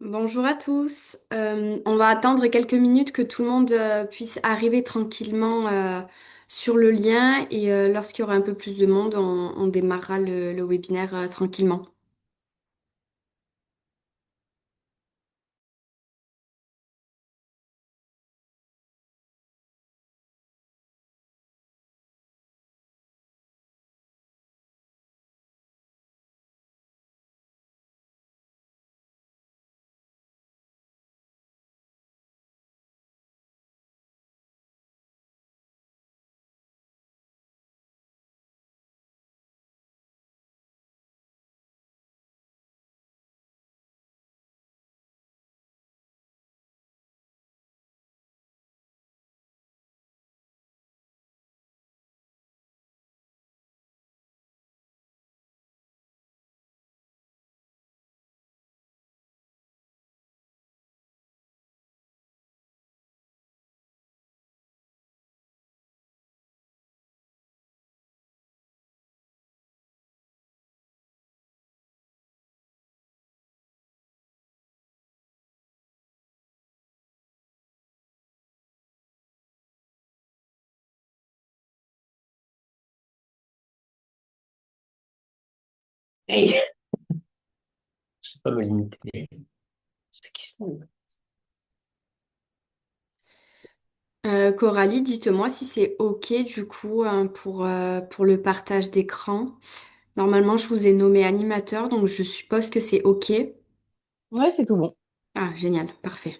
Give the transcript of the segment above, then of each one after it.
Bonjour à tous. On va attendre quelques minutes que tout le monde puisse arriver tranquillement sur le lien et lorsqu'il y aura un peu plus de monde, on démarrera le webinaire tranquillement. Hey, je sais pas me limiter. C'est qui ça? Coralie, dites-moi si c'est OK du coup pour le partage d'écran. Normalement, je vous ai nommé animateur, donc je suppose que c'est OK. Ouais, c'est tout bon. Ah, génial, parfait.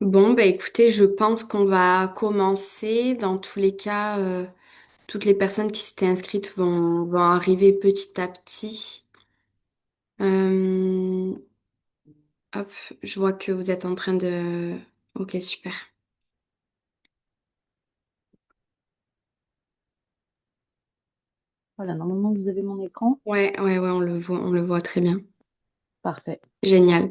Bon, bah écoutez, je pense qu'on va commencer. Dans tous les cas, toutes les personnes qui s'étaient inscrites vont arriver petit à petit. Euh, hop, je vois que vous êtes en train de... Ok, super. Voilà, normalement, vous avez mon écran. Ouais, on le voit très bien. Parfait. Génial.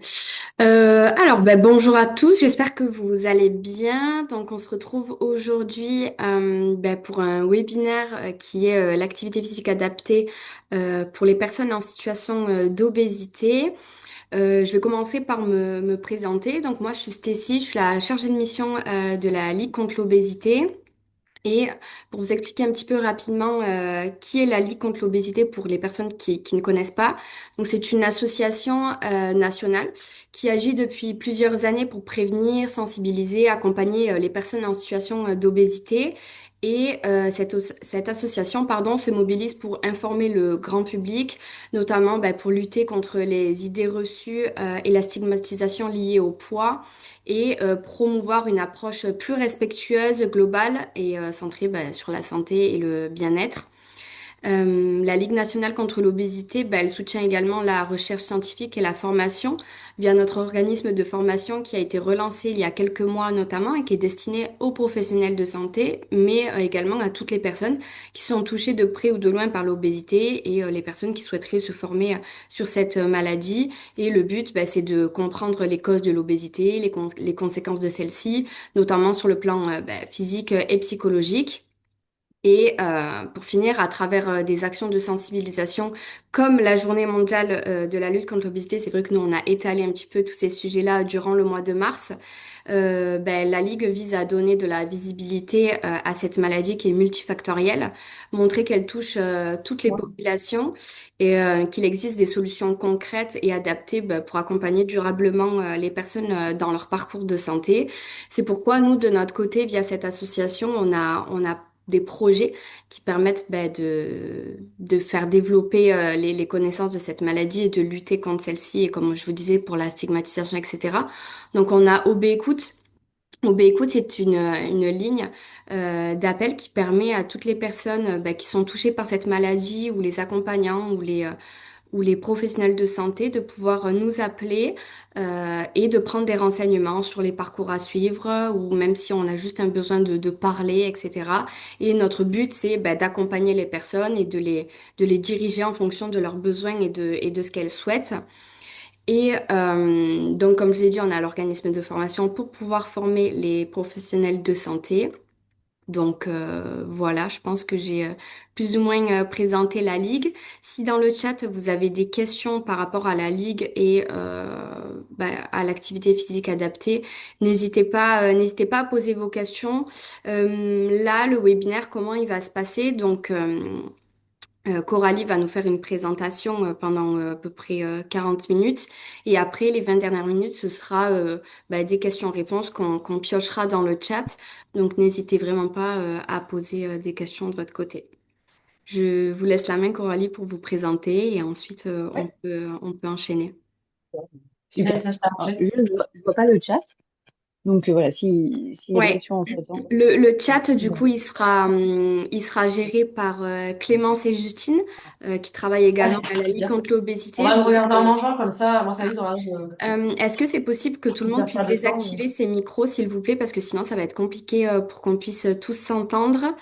Alors, bah, bonjour à tous, j'espère que vous allez bien. Donc, on se retrouve aujourd'hui bah, pour un webinaire qui est l'activité physique adaptée pour les personnes en situation d'obésité. Je vais commencer par me présenter. Donc, moi, je suis Stécie, je suis la chargée de mission de la Ligue contre l'obésité. Et pour vous expliquer un petit peu rapidement qui est la Ligue contre l'obésité pour les personnes qui ne connaissent pas. Donc c'est une association nationale qui agit depuis plusieurs années pour prévenir, sensibiliser, accompagner les personnes en situation d'obésité. Et cette association, pardon, se mobilise pour informer le grand public, notamment pour lutter contre les idées reçues et la stigmatisation liée au poids et promouvoir une approche plus respectueuse, globale et centrée sur la santé et le bien-être. La Ligue nationale contre l'obésité, elle soutient également la recherche scientifique et la formation via notre organisme de formation qui a été relancé il y a quelques mois notamment et qui est destiné aux professionnels de santé, mais également à toutes les personnes qui sont touchées de près ou de loin par l'obésité et les personnes qui souhaiteraient se former sur cette maladie. Et le but, c'est de comprendre les causes de l'obésité, les conséquences de celle-ci, notamment sur le plan physique et psychologique. Et pour finir, à travers des actions de sensibilisation comme la Journée mondiale de la lutte contre l'obésité, c'est vrai que nous, on a étalé un petit peu tous ces sujets-là durant le mois de mars. La Ligue vise à donner de la visibilité à cette maladie qui est multifactorielle, montrer qu'elle touche toutes les populations et qu'il existe des solutions concrètes et adaptées pour accompagner durablement les personnes dans leur parcours de santé. C'est pourquoi nous, de notre côté, via cette association, on a des projets qui permettent de faire développer les connaissances de cette maladie et de lutter contre celle-ci, et comme je vous disais, pour la stigmatisation, etc. Donc on a OB Écoute. OB Écoute, c'est une ligne d'appel qui permet à toutes les personnes qui sont touchées par cette maladie ou les accompagnants ou les professionnels de santé de pouvoir nous appeler et de prendre des renseignements sur les parcours à suivre ou même si on a juste un besoin de parler, etc. Et notre but, c'est d'accompagner les personnes et de les diriger en fonction de leurs besoins et de ce qu'elles souhaitent. Et donc, comme je vous ai dit, on a l'organisme de formation pour pouvoir former les professionnels de santé. Donc voilà, je pense que j'ai plus ou moins présenté la ligue. Si dans le chat vous avez des questions par rapport à la ligue et à l'activité physique adaptée, n'hésitez pas à poser vos questions. Là, le webinaire, comment il va se passer? Donc Coralie va nous faire une présentation pendant à peu près 40 minutes et après les 20 dernières minutes, ce sera des questions-réponses qu'on piochera dans le chat. Donc n'hésitez vraiment pas à poser des questions de votre côté. Je vous laisse la main, Coralie, pour vous présenter et ensuite on peut enchaîner. Super. Alors, je vois pas le chat. Donc voilà, s'il y a des Ouais. questions entre-temps. Le chat, du coup, il sera géré par Clémence et Justine, qui travaillent Ah, également d'accord, à la très Ligue bien. contre On l'obésité. va le Donc, regarder en mangeant comme ça. Moi, ça y est, est-ce que c'est possible que tout le on monde perd puisse pas de temps. Mais- désactiver ses micros, s'il vous plaît, parce que sinon ça va être compliqué pour qu'on puisse tous s'entendre.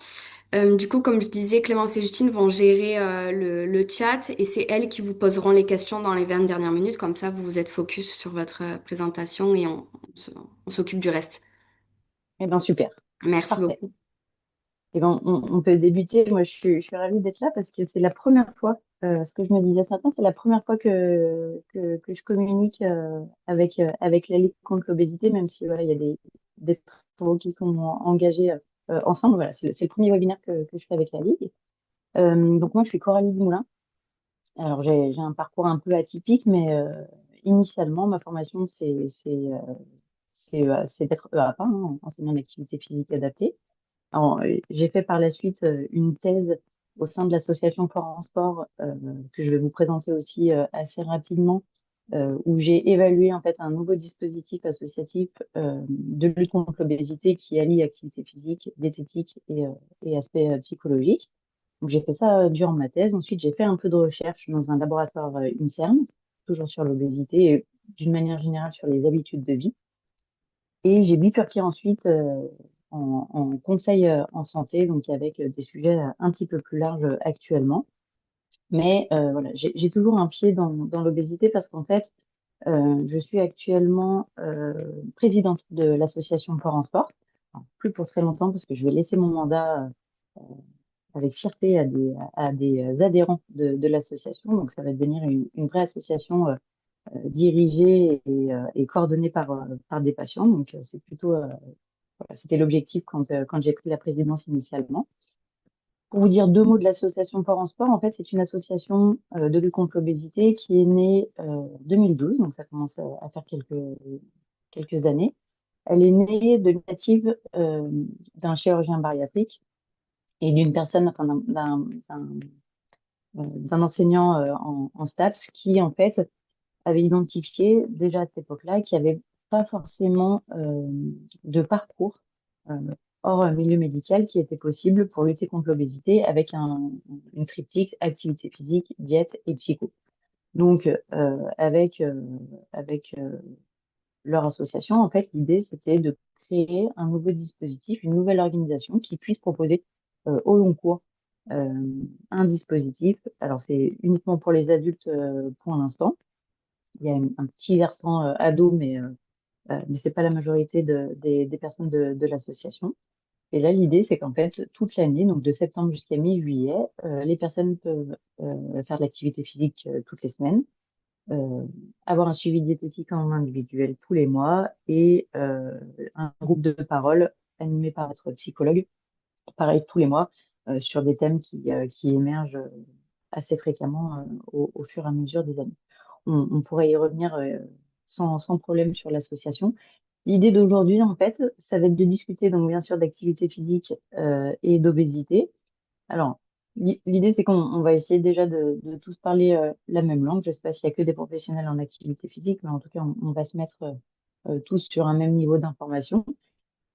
Du coup, comme je disais, Clémence et Justine vont gérer le chat et c'est elles qui vous poseront les questions dans les 20 dernières minutes. Comme ça, vous vous êtes focus sur votre présentation et on s'occupe du reste. Eh bien, super. Merci Parfait. beaucoup. Eh ben, on peut débuter. Moi, je suis ravie d'être là parce que c'est la première fois, ce que je me disais ce matin, c'est la première fois que je communique avec la Ligue contre l'obésité, même si voilà, il y a des travaux qui sont engagés ensemble. Voilà, c'est le premier webinaire que je fais avec la Ligue. Donc, moi, je suis Coralie Dumoulin. Alors, j'ai un parcours un peu atypique, mais initialement, ma formation, c'est d'être EAPA, hein, enseignant d'activité physique adaptée. Alors, j'ai fait par la suite une thèse au sein de l'association Fort en Sport, que je vais vous présenter aussi assez rapidement, où j'ai évalué en fait un nouveau dispositif associatif de lutte contre l'obésité qui allie activité physique, diététique et aspect psychologique. Donc, j'ai fait ça durant ma thèse. Ensuite, j'ai fait un peu de recherche dans un laboratoire INSERM, toujours sur l'obésité et d'une manière générale sur les habitudes de vie. Et j'ai bifurqué ensuite en conseil en santé, donc avec des sujets un petit peu plus larges actuellement. Mais voilà, j'ai toujours un pied dans l'obésité parce qu'en fait, je suis actuellement présidente de l'association Fort en Sport. Alors, plus pour très longtemps parce que je vais laisser mon mandat avec fierté à des adhérents de l'association. Donc ça va devenir une vraie association dirigée et coordonnée par des patients. Donc c'est plutôt voilà, c'était l'objectif quand j'ai pris la présidence initialement. Pour vous dire deux mots de l'association Port en Sport, en fait, c'est une association de lutte contre l'obésité qui est née en 2012, donc ça commence à faire quelques années. Elle est née de l'initiative d'un chirurgien bariatrique et d'une personne, enfin, d'un enseignant en STAPS qui, en fait, avait identifié déjà à cette époque-là qu'il n'y avait pas forcément de parcours euh, hors milieu médical qui était possible pour lutter contre l'obésité avec une triptyque activité physique, diète et psycho. Donc, avec leur association, en fait, l'idée, c'était de créer un nouveau dispositif, une nouvelle organisation qui puisse proposer au long cours euh, un dispositif. Alors, c'est uniquement pour les adultes pour l'instant. Il y a un petit versant ado, mais c'est pas la majorité des personnes de l'association. Et là, l'idée, c'est qu'en fait, toute l'année, donc de septembre jusqu'à mi-juillet, les personnes peuvent faire de l'activité physique toutes les semaines, euh, avoir un suivi diététique en individuel tous les mois et un groupe de parole animé par votre psychologue, pareil tous les mois, sur des thèmes qui émergent assez fréquemment au fur et à mesure des années. On pourrait y revenir sans problème sur l'association. L'idée d'aujourd'hui, en fait, ça va être de discuter donc bien sûr d'activité physique et d'obésité. Alors, l'idée, c'est qu'on va essayer déjà de tous parler la même langue. Je ne sais pas s'il y a que des professionnels en activité physique, mais en tout cas, on va se mettre tous sur un même niveau d'information.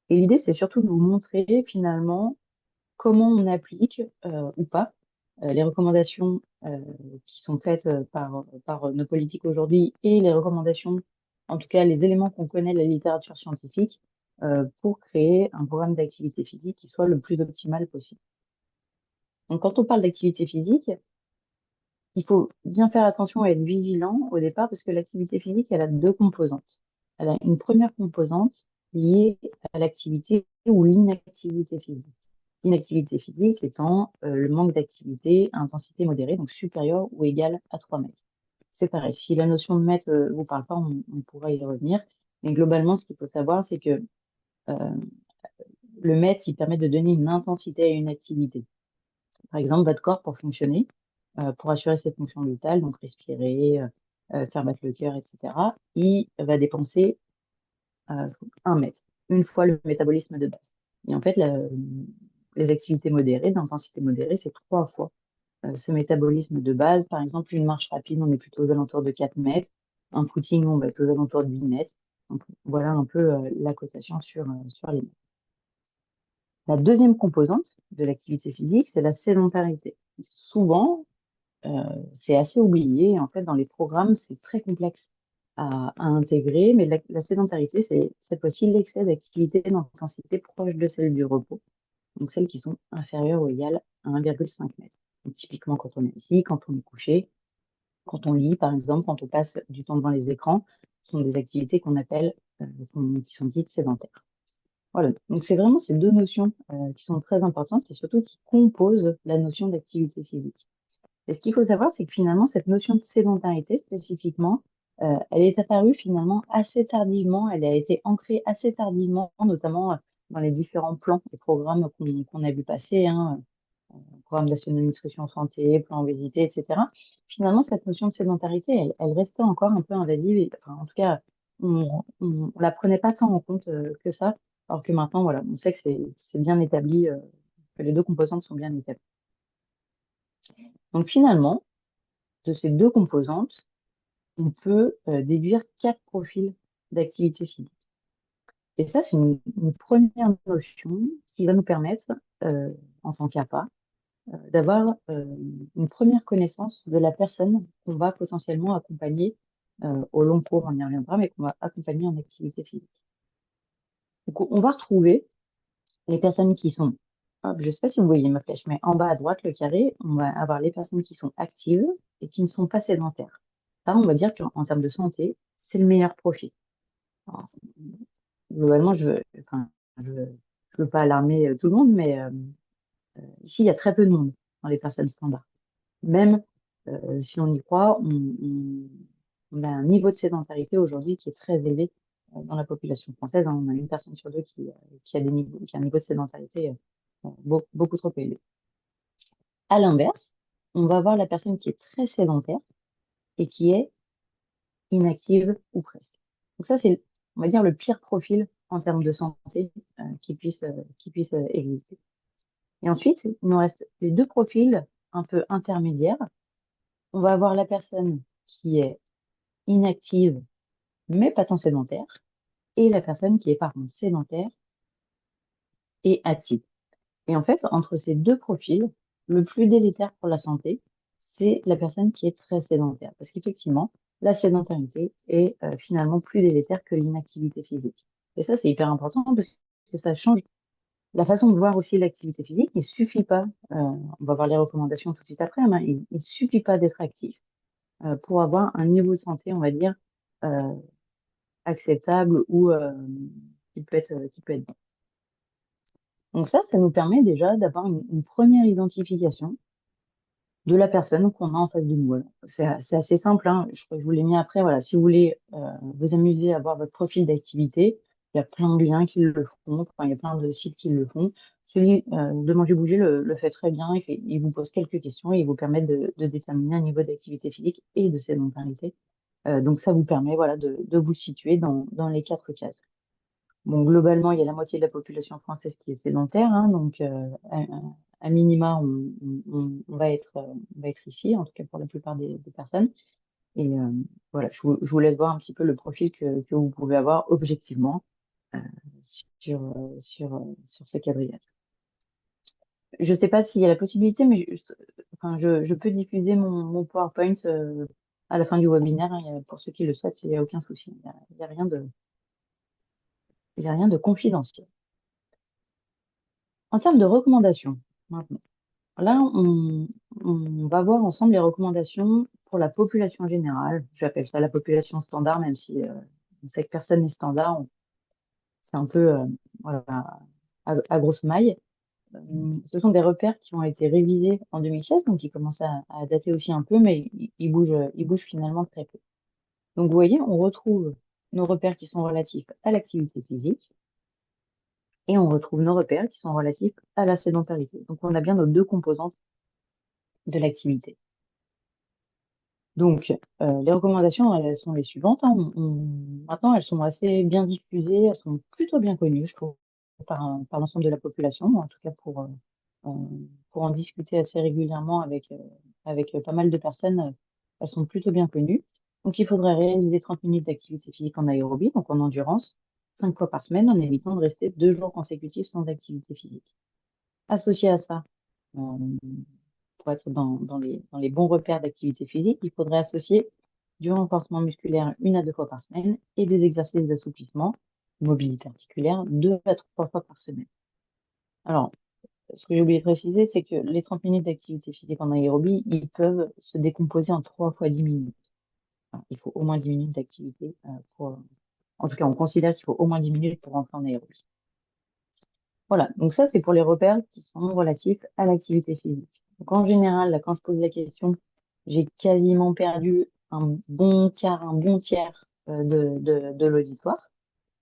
Et l'idée, c'est surtout de vous montrer finalement comment on applique ou pas les recommandations qui sont faites par nos politiques aujourd'hui et les recommandations, en tout cas les éléments qu'on connaît de la littérature scientifique, pour créer un programme d'activité physique qui soit le plus optimal possible. Donc, quand on parle d'activité physique, il faut bien faire attention à être vigilant au départ parce que l'activité physique, elle a deux composantes. Elle a une première composante liée à l'activité ou l'inactivité physique. L'inactivité physique étant le manque d'activité à intensité modérée, donc supérieure ou égale à 3 mètres. C'est pareil, si la notion de mètre vous parle pas, on pourra y revenir. Mais globalement, ce qu'il faut savoir, c'est que euh, le mètre, il permet de donner une intensité à une activité. Par exemple, votre corps, pour fonctionner, pour assurer ses fonctions vitales, donc respirer, faire battre le cœur, etc., il va dépenser 1 mètre, une fois le métabolisme de base. Et en fait, les activités modérées, d'intensité modérée, c'est 3 fois ce métabolisme de base. Par exemple, une marche rapide, on est plutôt aux alentours de 4 mètres. Un footing, on va être aux alentours de 8 mètres. Donc, voilà un peu la cotation sur les mètres. La deuxième composante de l'activité physique, c'est la sédentarité. Souvent, c'est assez oublié. En fait, dans les programmes, c'est très complexe à intégrer, mais la sédentarité, c'est cette fois-ci l'excès d'activité d'intensité proche de celle du repos, donc celles qui sont inférieures ou égales à 1,5 mètre. Donc, typiquement, quand on est assis, quand on est couché, quand on lit, par exemple, quand on passe du temps devant les écrans, ce sont des activités qu'on appelle, qui sont dites sédentaires. Voilà, donc c'est vraiment ces deux notions qui sont très importantes et surtout qui composent la notion d'activité physique. Et ce qu'il faut savoir, c'est que finalement, cette notion de sédentarité spécifiquement, elle est apparue finalement assez tardivement, elle a été ancrée assez tardivement, notamment dans les différents plans et programmes qu'on a vu passer, hein, programme national de nutrition santé, plan obésité, etc. Finalement, cette notion de sédentarité, elle restait encore un peu invasive, enfin, en tout cas, on la prenait pas tant en compte que ça, alors que maintenant, voilà, on sait que c'est bien établi, que les deux composantes sont bien établies. Donc finalement, de ces deux composantes, on peut déduire 4 profils d'activité physique. Et ça, c'est une première notion qui va nous permettre, en tant qu'APA, d'avoir une première connaissance de la personne qu'on va potentiellement accompagner au long cours, on y reviendra, mais qu'on va accompagner en activité physique. Donc, on va retrouver les personnes qui sont, hop, je ne sais pas si vous voyez ma flèche, mais en bas à droite, le carré, on va avoir les personnes qui sont actives et qui ne sont pas sédentaires. Ça, on va dire qu'en termes de santé, c'est le meilleur profil. Alors, globalement, enfin, je veux pas alarmer tout le monde, mais ici, il y a très peu de monde dans les personnes standards. Même si on y croit, on a un niveau de sédentarité aujourd'hui qui est très élevé dans la population française, hein. On a une personne sur deux qui a qui a un niveau de sédentarité beaucoup trop élevé. À l'inverse, on va avoir la personne qui est très sédentaire et qui est inactive ou presque. Donc ça, c'est, on va dire, le pire profil en termes de santé qui puisse exister. Et ensuite, il nous reste les deux profils un peu intermédiaires. On va avoir la personne qui est inactive, mais pas tant sédentaire, et la personne qui est par contre sédentaire et active. Et en fait, entre ces deux profils, le plus délétère pour la santé, c'est la personne qui est très sédentaire. Parce qu'effectivement, la sédentarité est finalement plus délétère que l'inactivité physique. Et ça, c'est hyper important parce que ça change la façon de voir aussi l'activité physique. Il ne suffit pas, on va voir les recommandations tout de suite après, mais il ne suffit pas d'être actif pour avoir un niveau de santé, on va dire, euh, acceptable ou qui peut être bon. Donc ça nous permet déjà d'avoir une première identification de la personne qu'on a en face de nous. Alors, c'est assez simple, hein. Je vous l'ai mis après. Voilà, si vous voulez vous amuser à voir votre profil d'activité, il y a plein de liens qui le font. Enfin, il y a plein de sites qui le font. Celui de Manger Bouger le fait très bien. Il vous pose quelques questions et il vous permet de déterminer un niveau d'activité physique et de sédentarité. Donc ça vous permet voilà, de vous situer dans les quatre cases. Bon, globalement, il y a la moitié de la population française qui est sédentaire, hein, donc à minima, on va on va être ici, en tout cas pour la plupart des personnes. Et voilà, je vous laisse voir un petit peu le profil que vous pouvez avoir objectivement euh, sur ce quadrillage. Je ne sais pas s'il y a la possibilité, mais enfin, je peux diffuser mon PowerPoint à la fin du webinaire, hein. Pour ceux qui le souhaitent, il n'y a aucun souci. Il y a rien il y a rien de confidentiel. En termes de recommandations, maintenant. Là, on va voir ensemble les recommandations pour la population générale. J'appelle ça la population standard, même si on sait que personne n'est standard. C'est un peu voilà, à grosse maille. Ce sont des repères qui ont été révisés en 2016, donc ils commencent à dater aussi un peu, mais ils bougent finalement très peu. Donc vous voyez, on retrouve nos repères qui sont relatifs à l'activité physique et on retrouve nos repères qui sont relatifs à la sédentarité. Donc on a bien nos deux composantes de l'activité. Donc, les recommandations, elles sont les suivantes, hein. Maintenant, elles sont assez bien diffusées, elles sont plutôt bien connues, je trouve, par l'ensemble de la population, en tout cas euh, pour en discuter assez régulièrement avec pas mal de personnes, elles sont plutôt bien connues. Donc, il faudrait réaliser 30 minutes d'activité physique en aérobie, donc en endurance, 5 fois par semaine, en évitant de rester 2 jours consécutifs sans activité physique. Associé à ça, euh, pour être dans les bons repères d'activité physique, il faudrait associer du renforcement musculaire 1 à 2 fois par semaine et des exercices d'assouplissement, mobilité articulaire, 2 à 3 fois par semaine. Alors, ce que j'ai oublié de préciser, c'est que les 30 minutes d'activité physique en aérobie, ils peuvent se décomposer en 3 fois 10 minutes. Enfin, il faut au moins 10 minutes d'activité en tout cas, on considère qu'il faut au moins 10 minutes pour rentrer en aérobie. Voilà, donc ça, c'est pour les repères qui sont relatifs à l'activité physique. Donc en général, là, quand je pose la question, j'ai quasiment perdu un bon quart, un bon tiers de l'auditoire.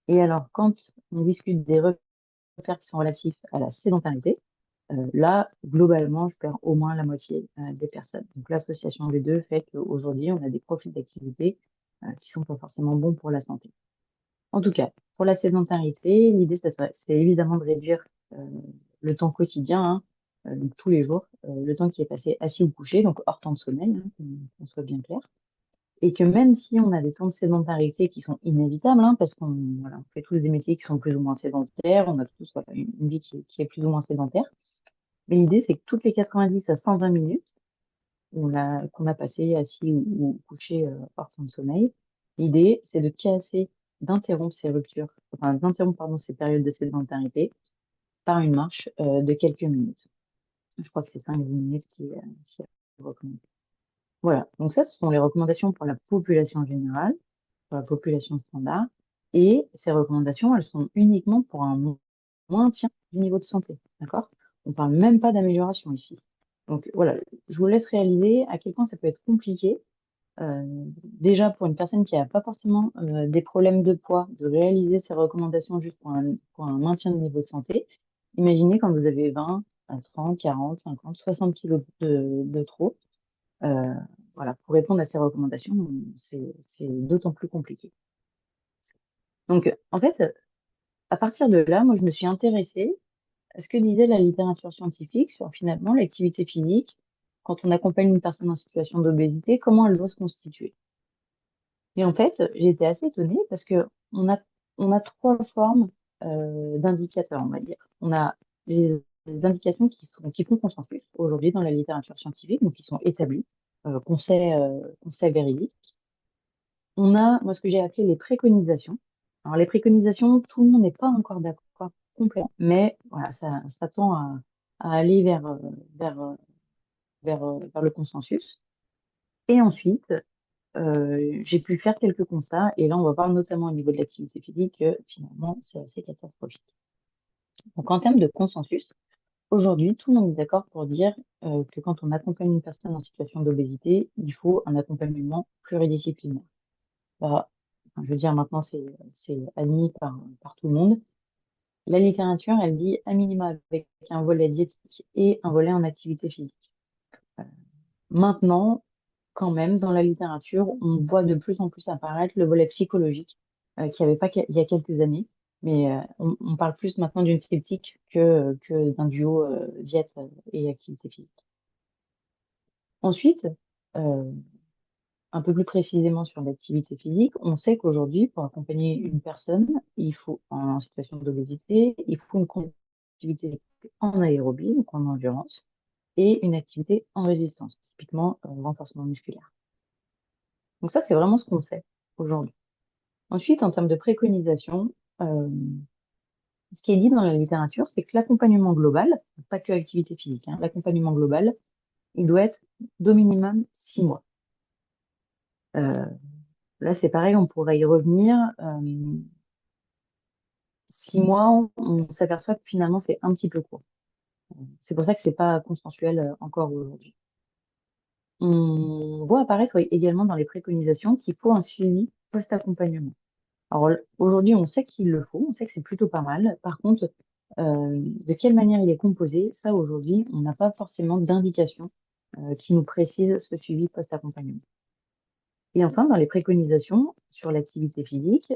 Et alors, quand on discute des repères qui sont relatifs à la sédentarité, là, globalement, je perds au moins la moitié des personnes. Donc l'association des deux fait qu'aujourd'hui, on a des profils d'activité qui sont pas forcément bons pour la santé. En tout cas, pour la sédentarité, l'idée, c'est évidemment de réduire euh, le temps quotidien, hein, donc tous les jours, le temps qui est passé assis ou couché, donc hors temps de sommeil, hein, qu'on soit bien clair. Et que même si on a des temps de sédentarité qui sont inévitables, hein, parce qu'on voilà, on fait tous des métiers qui sont plus ou moins sédentaires, on a tous voilà, une vie qui est plus ou moins sédentaire. Mais l'idée, c'est que toutes les 90 à 120 minutes qu'on a passé assis ou couché hors temps de sommeil. L'idée, c'est de casser, d'interrompre ces ruptures, enfin d'interrompre pardon, ces périodes de sédentarité par une marche de quelques minutes. Je crois que c'est 5-10 minutes qui est recommandé. Voilà, donc ça, ce sont les recommandations pour la population générale, pour la population standard. Et ces recommandations, elles sont uniquement pour un maintien du niveau de santé. D'accord? On ne parle même pas d'amélioration ici. Donc voilà, je vous laisse réaliser à quel point ça peut être compliqué. Déjà, pour une personne qui n'a pas forcément des problèmes de poids, de réaliser ces recommandations juste pour un maintien de niveau de santé. Imaginez quand vous avez 20, 30, 40, 50, 60 kilos de trop. Euh, voilà, pour répondre à ces recommandations, c'est d'autant plus compliqué. Donc, en fait, à partir de là, moi, je me suis intéressée à ce que disait la littérature scientifique sur finalement l'activité physique quand on accompagne une personne en situation d'obésité, comment elle doit se constituer. Et en fait, j'ai été assez étonnée parce que on a trois formes d'indicateurs, on va dire. On a les indications qui font consensus aujourd'hui dans la littérature scientifique, donc qui sont établies, qu'on sait véridiques. On a, moi, ce que j'ai appelé les préconisations. Alors, les préconisations, tout le monde n'est pas encore d'accord complètement, mais voilà, ça tend à aller vers, vers le consensus. Et ensuite, j'ai pu faire quelques constats, et là, on va voir notamment au niveau de l'activité physique que finalement, c'est assez catastrophique. Donc, en termes de consensus, aujourd'hui, tout le monde est d'accord pour dire que quand on accompagne une personne en situation d'obésité, il faut un accompagnement pluridisciplinaire. Bah, enfin, je veux dire, maintenant, c'est admis par tout le monde. La littérature, elle dit à minima avec un volet diététique et un volet en activité physique. Euh, Maintenant, quand même, dans la littérature, on voit de plus en plus apparaître le volet psychologique, qu'il n'y avait pas il y a quelques années, mais on parle plus maintenant d'une triptyque que d'un duo diète et activité physique. Ensuite, euh, un peu plus précisément sur l'activité physique, on sait qu'aujourd'hui, pour accompagner une personne, il faut, en situation d'obésité, il faut une activité en aérobie, donc en endurance, et une activité en résistance, typiquement renforcement musculaire. Donc ça, c'est vraiment ce qu'on sait aujourd'hui. Ensuite, en termes de préconisation, euh, ce qui est dit dans la littérature, c'est que l'accompagnement global, pas que activité physique, hein, l'accompagnement global, il doit être d'au minimum 6 mois. Euh, Là, c'est pareil, on pourrait y revenir. 6 mois, on s'aperçoit que finalement, c'est un petit peu court. C'est pour ça que c'est pas consensuel encore aujourd'hui. On voit apparaître oui, également dans les préconisations qu'il faut un suivi post-accompagnement. Alors aujourd'hui, on sait qu'il le faut, on sait que c'est plutôt pas mal. Par contre, de quelle manière il est composé, ça aujourd'hui, on n'a pas forcément d'indication qui nous précise ce suivi post-accompagnement. Et enfin, dans les préconisations sur l'activité physique,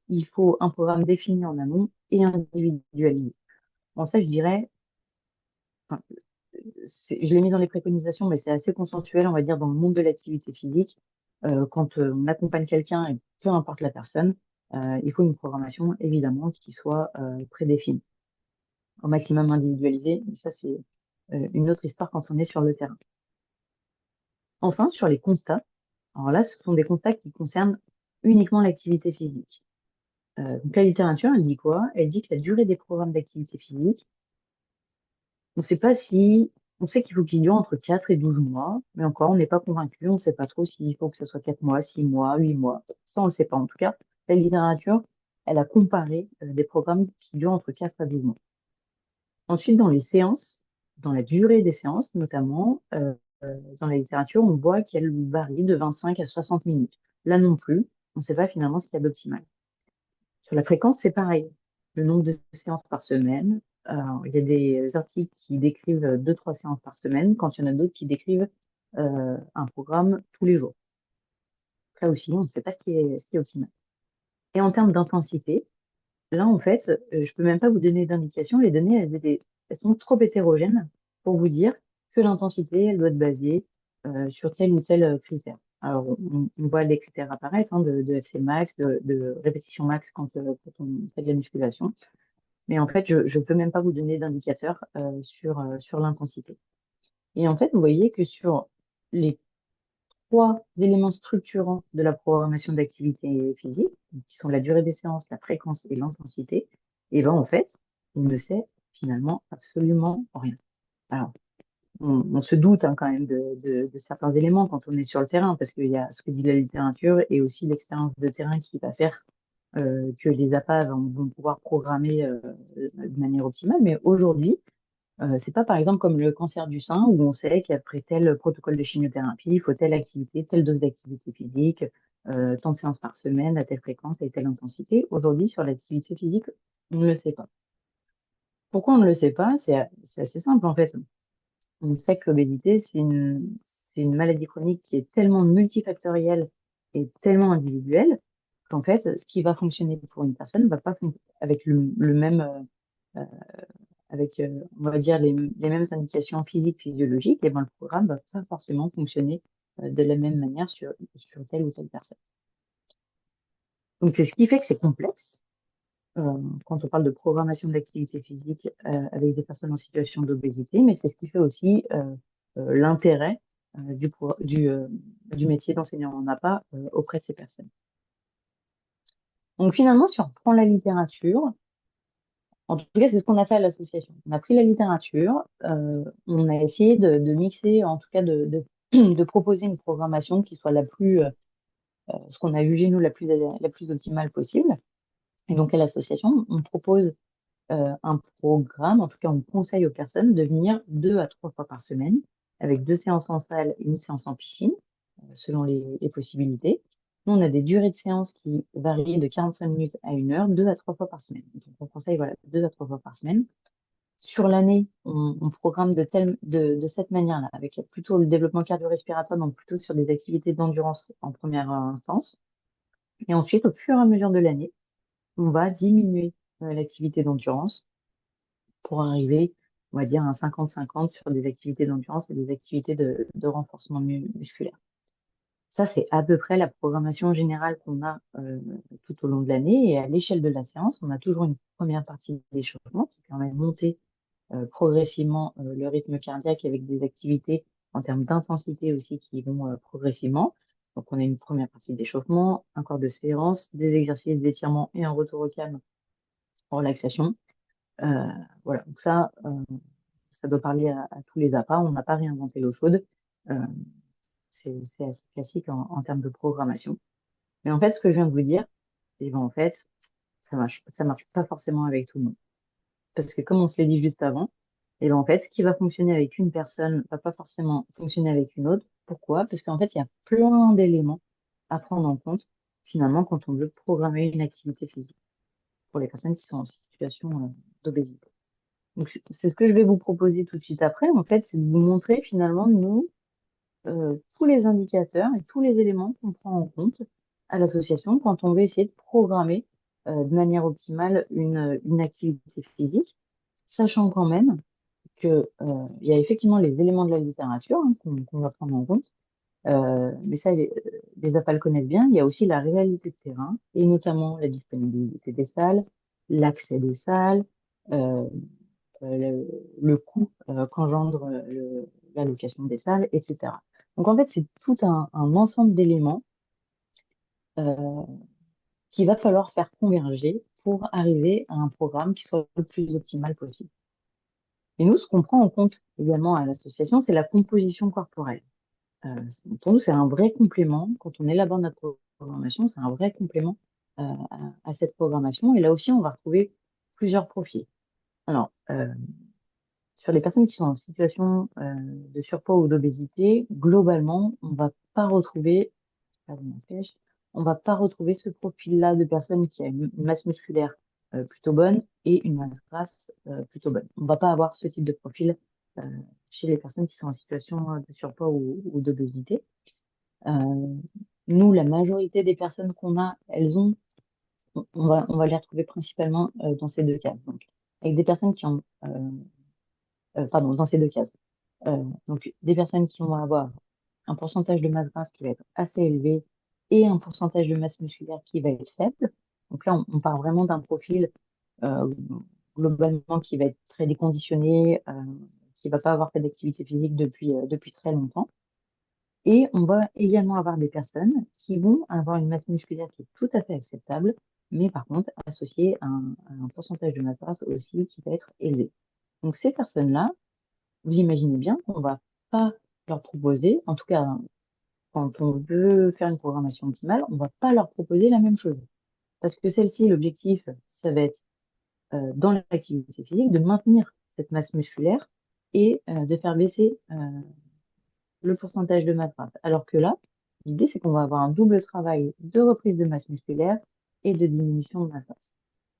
il faut un programme défini en amont et individualisé. Bon, ça, je dirais, enfin, je l'ai mis dans les préconisations, mais c'est assez consensuel, on va dire, dans le monde de l'activité physique. Quand on accompagne quelqu'un, et peu importe la personne, il faut une programmation, évidemment, qui soit prédéfinie, au maximum individualisée. Mais ça, c'est une autre histoire quand on est sur le terrain. Enfin, sur les constats, alors là, ce sont des constats qui concernent uniquement l'activité physique. Donc la littérature, elle dit quoi? Elle dit que la durée des programmes d'activité physique, on ne sait pas si, on sait qu'il faut qu'il dure entre 4 et 12 mois, mais encore, on n'est pas convaincu, on ne sait pas trop s'il faut que ce soit 4 mois, 6 mois, 8 mois. Ça, on ne le sait pas. En tout cas, la littérature, elle a comparé des programmes qui durent entre 4 à 12 mois. Ensuite, dans les séances, dans la durée des séances, notamment, dans la littérature, on voit qu'elle varie de 25 à 60 minutes. Là non plus, on ne sait pas finalement ce qu'il y a d'optimal. Sur la fréquence, c'est pareil. Le nombre de séances par semaine. Alors, il y a des articles qui décrivent 2, 3 séances par semaine, quand il y en a d'autres qui décrivent un programme tous les jours. Là aussi, on ne sait pas ce qui est optimal. Et en termes d'intensité, là, en fait, je peux même pas vous donner d'indication. Les données, elles sont trop hétérogènes pour vous dire que l'intensité, elle doit être basée sur tel ou tel critère. Alors, on voit les critères apparaître hein, de FC max, de répétition max quand on fait de la musculation. Mais en fait, je ne peux même pas vous donner d'indicateur sur l'intensité. Et en fait, vous voyez que sur les 3 éléments structurants de la programmation d'activité physique, qui sont la durée des séances, la fréquence et l'intensité, et ben en fait, on ne sait finalement absolument rien. Alors, on se doute hein, quand même de certains éléments quand on est sur le terrain, parce qu'il y a ce que dit la littérature et aussi l'expérience de terrain qui va faire que les APA vont pouvoir programmer de manière optimale. Mais aujourd'hui, c'est pas par exemple comme le cancer du sein où on sait qu'après tel protocole de chimiothérapie, il faut telle activité, telle dose d'activité physique, tant de séances par semaine, à telle fréquence et telle intensité. Aujourd'hui, sur l'activité physique, on ne le sait pas. Pourquoi on ne le sait pas? C'est assez simple en fait. On sait que l'obésité, c'est une maladie chronique qui est tellement multifactorielle et tellement individuelle qu'en fait, ce qui va fonctionner pour une personne ne va pas fonctionner avec le même euh, avec, on va dire, les mêmes indications physiques, physiologiques, et ben, le programme va pas forcément fonctionner de la même manière sur telle ou telle personne. Donc, c'est ce qui fait que c'est complexe quand on parle de programmation de l'activité physique avec des personnes en situation d'obésité, mais c'est ce qui fait aussi l'intérêt du métier d'enseignant en APA auprès de ces personnes. Donc, finalement, si on reprend la littérature, en tout cas, c'est ce qu'on a fait à l'association. On a pris la littérature, on a essayé de mixer, en tout cas de proposer une programmation qui soit ce qu'on a jugé nous la plus optimale possible. Et donc à l'association, on propose un programme, en tout cas on conseille aux personnes de venir 2 à 3 fois par semaine, avec 2 séances en salle et une séance en piscine, selon les possibilités. Nous, on a des durées de séance qui varient de 45 minutes à 1 heure, 2 à 3 fois par semaine. Donc, on conseille voilà, 2 à 3 fois par semaine. Sur l'année, on programme de cette manière-là, avec plutôt le développement cardio-respiratoire, donc plutôt sur des activités d'endurance en première instance. Et ensuite, au fur et à mesure de l'année, on va diminuer l'activité d'endurance pour arriver, on va dire, à un 50-50 sur des activités d'endurance et des activités de renforcement musculaire. Ça, c'est à peu près la programmation générale qu'on a tout au long de l'année. Et à l'échelle de la séance, on a toujours une première partie d'échauffement qui permet de monter progressivement le rythme cardiaque avec des activités en termes d'intensité aussi qui vont progressivement. Donc, on a une première partie d'échauffement, un corps de séance, des exercices d'étirement et un retour au calme en relaxation. Euh, voilà, donc ça doit parler à tous les appâts. On n'a pas réinventé l'eau chaude. Euh, c'est assez classique en termes de programmation. Mais en fait, ce que je viens de vous dire, eh ben, en fait, ça marche pas forcément avec tout le monde. Parce que comme on se l'a dit juste avant, et ben en fait, ce qui va fonctionner avec une personne va pas forcément fonctionner avec une autre. Pourquoi? Parce qu'en fait, il y a plein d'éléments à prendre en compte, finalement, quand on veut programmer une activité physique pour les personnes qui sont en situation d'obésité. Donc, c'est ce que je vais vous proposer tout de suite après, en fait, c'est de vous montrer finalement, nous, tous les indicateurs et tous les éléments qu'on prend en compte à l'association quand on veut essayer de programmer de manière optimale une activité physique, sachant quand même que il y a effectivement les éléments de la littérature qu'on va prendre en compte, mais ça, les APA le connaissent bien. Il y a aussi la réalité de terrain, et notamment la disponibilité des salles, l'accès des salles, euh, le coût qu'engendre la location des salles, etc. Donc en fait, c'est tout un ensemble d'éléments euh, qu'il va falloir faire converger pour arriver à un programme qui soit le plus optimal possible. Et nous, ce qu'on prend en compte également à l'association, c'est la composition corporelle. Pour nous, c'est un vrai complément. Quand on élabore notre programmation, c'est un vrai complément à cette programmation. Et là aussi, on va retrouver plusieurs profils. Alors, sur les personnes qui sont en situation de surpoids ou d'obésité, globalement, on va pas retrouver, ça m'empêche, on va pas retrouver ce profil-là de personnes qui a une masse musculaire plutôt bonne et une masse grasse plutôt bonne. On va pas avoir ce type de profil euh, chez les personnes qui sont en situation de surpoids ou d'obésité. Euh, Nous, la majorité des personnes qu'on a, on va les retrouver principalement dans ces deux cases. Donc, avec des personnes qui ont, pardon, dans ces deux cases. Donc, des personnes qui vont avoir un pourcentage de masse grasse qui va être assez élevé et un pourcentage de masse musculaire qui va être faible. Donc là, on part vraiment d'un profil euh, globalement qui va être très déconditionné, qui va pas avoir fait d'activité physique depuis très longtemps. Et on va également avoir des personnes qui vont avoir une masse musculaire qui est tout à fait acceptable, mais par contre associée à un pourcentage de masse grasse aussi qui va être élevé. Donc ces personnes-là, vous imaginez bien qu'on va pas leur proposer, en tout cas quand on veut faire une programmation optimale, on va pas leur proposer la même chose. Parce que celle-ci, l'objectif, ça va être dans l'activité physique de maintenir cette masse musculaire et de faire baisser le pourcentage de masse grasse. Alors que là, l'idée, c'est qu'on va avoir un double travail de reprise de masse musculaire et de diminution de masse grasse.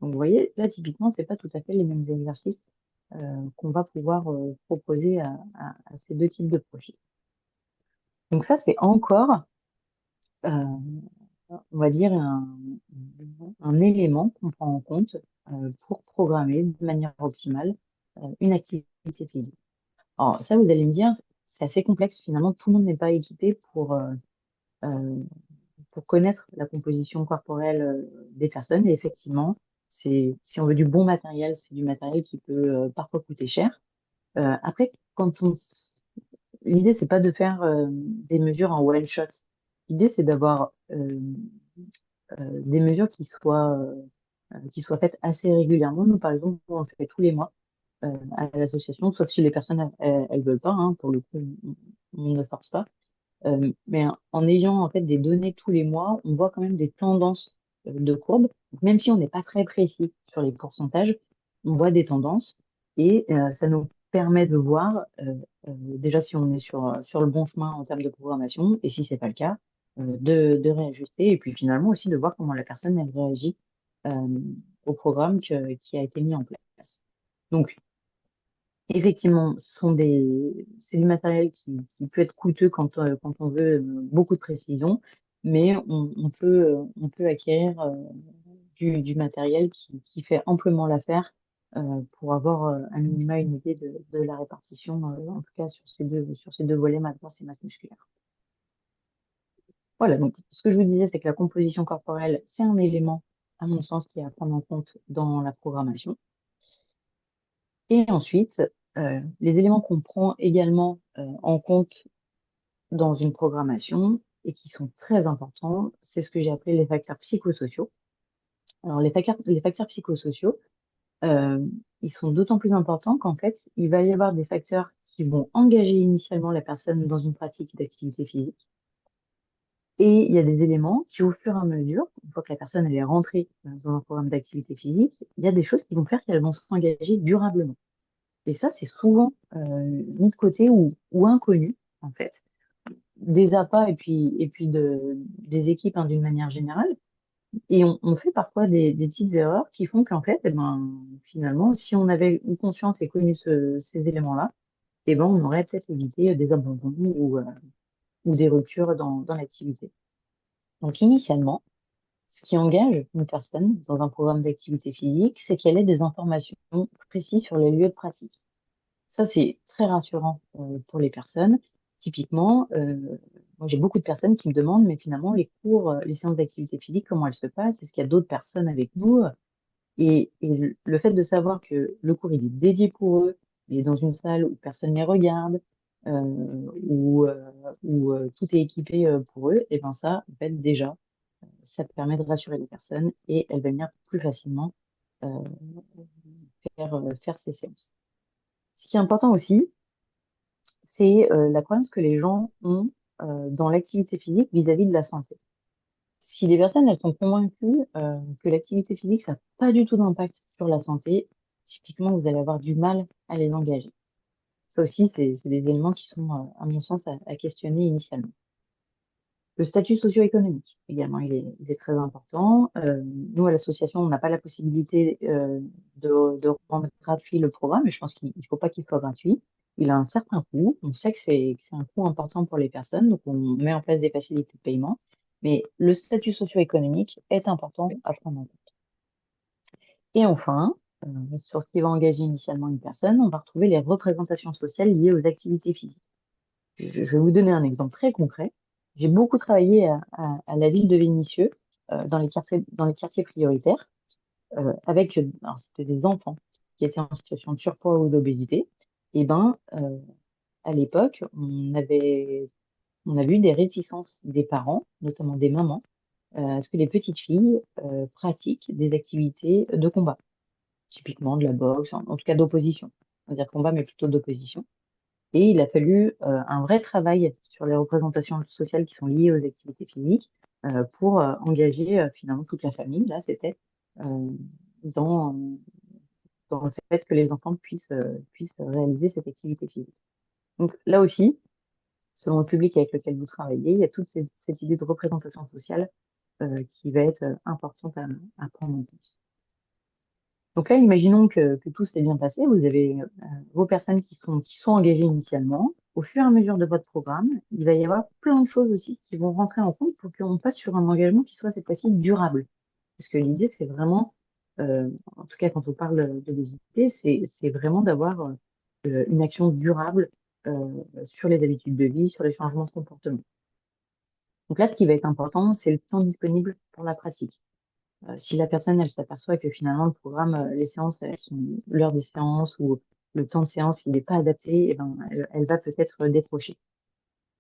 Donc, vous voyez, là, typiquement, c'est pas tout à fait les mêmes exercices qu'on va pouvoir proposer à ces deux types de profils. Donc ça, c'est encore, euh, on va dire, un élément qu'on prend en compte pour programmer de manière optimale une activité physique. Alors ça, vous allez me dire, c'est assez complexe finalement. Tout le monde n'est pas équipé euh, pour connaître la composition corporelle des personnes. Et effectivement, si on veut du bon matériel, c'est du matériel qui peut parfois coûter cher. Après, l'idée, c'est pas de faire des mesures en one shot. L'idée, c'est d'avoir des mesures qui soient faites assez régulièrement. Nous, par exemple, on le fait tous les mois à l'association, sauf si les personnes elles veulent pas, hein, pour le coup, on ne force pas. Mais en ayant en fait des données tous les mois, on voit quand même des tendances de courbes. Donc, même si on n'est pas très précis sur les pourcentages, on voit des tendances et ça nous permet de voir déjà si on est sur le bon chemin en termes de programmation et si c'est pas le cas, de réajuster et puis finalement aussi de voir comment la personne elle réagit euh, au programme qui a été mis en place. Donc, effectivement, c'est du matériel qui peut être coûteux quand on veut beaucoup de précision, mais on peut acquérir du matériel qui fait amplement l'affaire pour avoir un minima une idée de la répartition, en tout cas sur ces deux volets, masse grasse et masse musculaire. Voilà, donc ce que je vous disais, c'est que la composition corporelle, c'est un élément, à mon sens, qui est à prendre en compte dans la programmation. Et ensuite, les éléments qu'on prend également en compte dans une programmation et qui sont très importants, c'est ce que j'ai appelé les facteurs psychosociaux. Alors, les facteurs psychosociaux, euh, ils sont d'autant plus importants qu'en fait, il va y avoir des facteurs qui vont engager initialement la personne dans une pratique d'activité physique. Et il y a des éléments qui, au fur et à mesure, une fois que la personne elle est rentrée dans un programme d'activité physique, il y a des choses qui vont faire qu'elles vont s'engager durablement. Et ça, c'est souvent mis de côté ou inconnu, en fait, des APA et puis des équipes hein, d'une manière générale. Et on fait parfois des petites erreurs qui font qu'en fait, eh ben, finalement, si on avait eu conscience et connu ces éléments-là, eh ben, on aurait peut-être évité des abandons ou des ruptures dans l'activité. Donc, initialement, ce qui engage une personne dans un programme d'activité physique, c'est qu'elle ait des informations précises sur les lieux de pratique. Ça, c'est très rassurant pour les personnes. Typiquement, moi, j'ai beaucoup de personnes qui me demandent, mais finalement, les cours, les séances d'activité physique, comment elles se passent? Est-ce qu'il y a d'autres personnes avec nous? Et le fait de savoir que le cours, il est dédié pour eux, il est dans une salle où personne ne les regarde, où tout est équipé pour eux, et ben ça, en fait, déjà, ça permet de rassurer les personnes et elles vont venir plus facilement euh, faire ces séances. Ce qui est important aussi, c'est la croyance que les gens ont dans l'activité physique vis-à-vis de la santé. Si les personnes elles sont convaincues que l'activité physique, ça n'a pas du tout d'impact sur la santé, typiquement, vous allez avoir du mal à les engager. Ça aussi, c'est des éléments qui sont, à mon sens, à questionner initialement. Le statut socio-économique également, il est très important. Nous, à l'association, on n'a pas la possibilité de rendre gratuit le programme, mais je pense qu'il ne faut pas qu'il soit gratuit. Il a un certain coût. On sait que c'est un coût important pour les personnes, donc on met en place des facilités de paiement. Mais le statut socio-économique est important à prendre en compte. Et enfin, sur ce qui va engager initialement une personne, on va retrouver les représentations sociales liées aux activités physiques. Je vais vous donner un exemple très concret. J'ai beaucoup travaillé à la ville de Vénissieux, dans les quartiers prioritaires, avec, alors c'était des enfants qui étaient en situation de surpoids ou d'obésité. Et ben, à l'époque, on a vu des réticences des parents, notamment des mamans, à ce que les petites filles pratiquent des activités de combat, typiquement de la boxe, en tout cas d'opposition. On va dire combat, mais plutôt d'opposition. Et il a fallu un vrai travail sur les représentations sociales qui sont liées aux activités physiques pour engager finalement toute la famille. Là, c'était euh, dans, dans le fait que les enfants puissent réaliser cette activité physique. Donc là aussi, selon le public avec lequel vous travaillez, il y a toute cette idée de représentation sociale qui va être importante à prendre en compte. Donc là, imaginons que tout s'est bien passé. Vous avez vos personnes qui sont engagées initialement. Au fur et à mesure de votre programme, il va y avoir plein de choses aussi qui vont rentrer en compte pour qu'on passe sur un engagement qui soit cette fois-ci durable. Parce que l'idée, c'est vraiment, en tout cas quand on parle d'obésité, c'est vraiment d'avoir une action durable sur les habitudes de vie, sur les changements de comportement. Donc là, ce qui va être important, c'est le temps disponible pour la pratique. Si la personne, elle s'aperçoit que finalement, le programme, les séances, elles sont l'heure des séances ou le temps de séance, il n'est pas adapté, eh ben, elle va peut-être décrocher.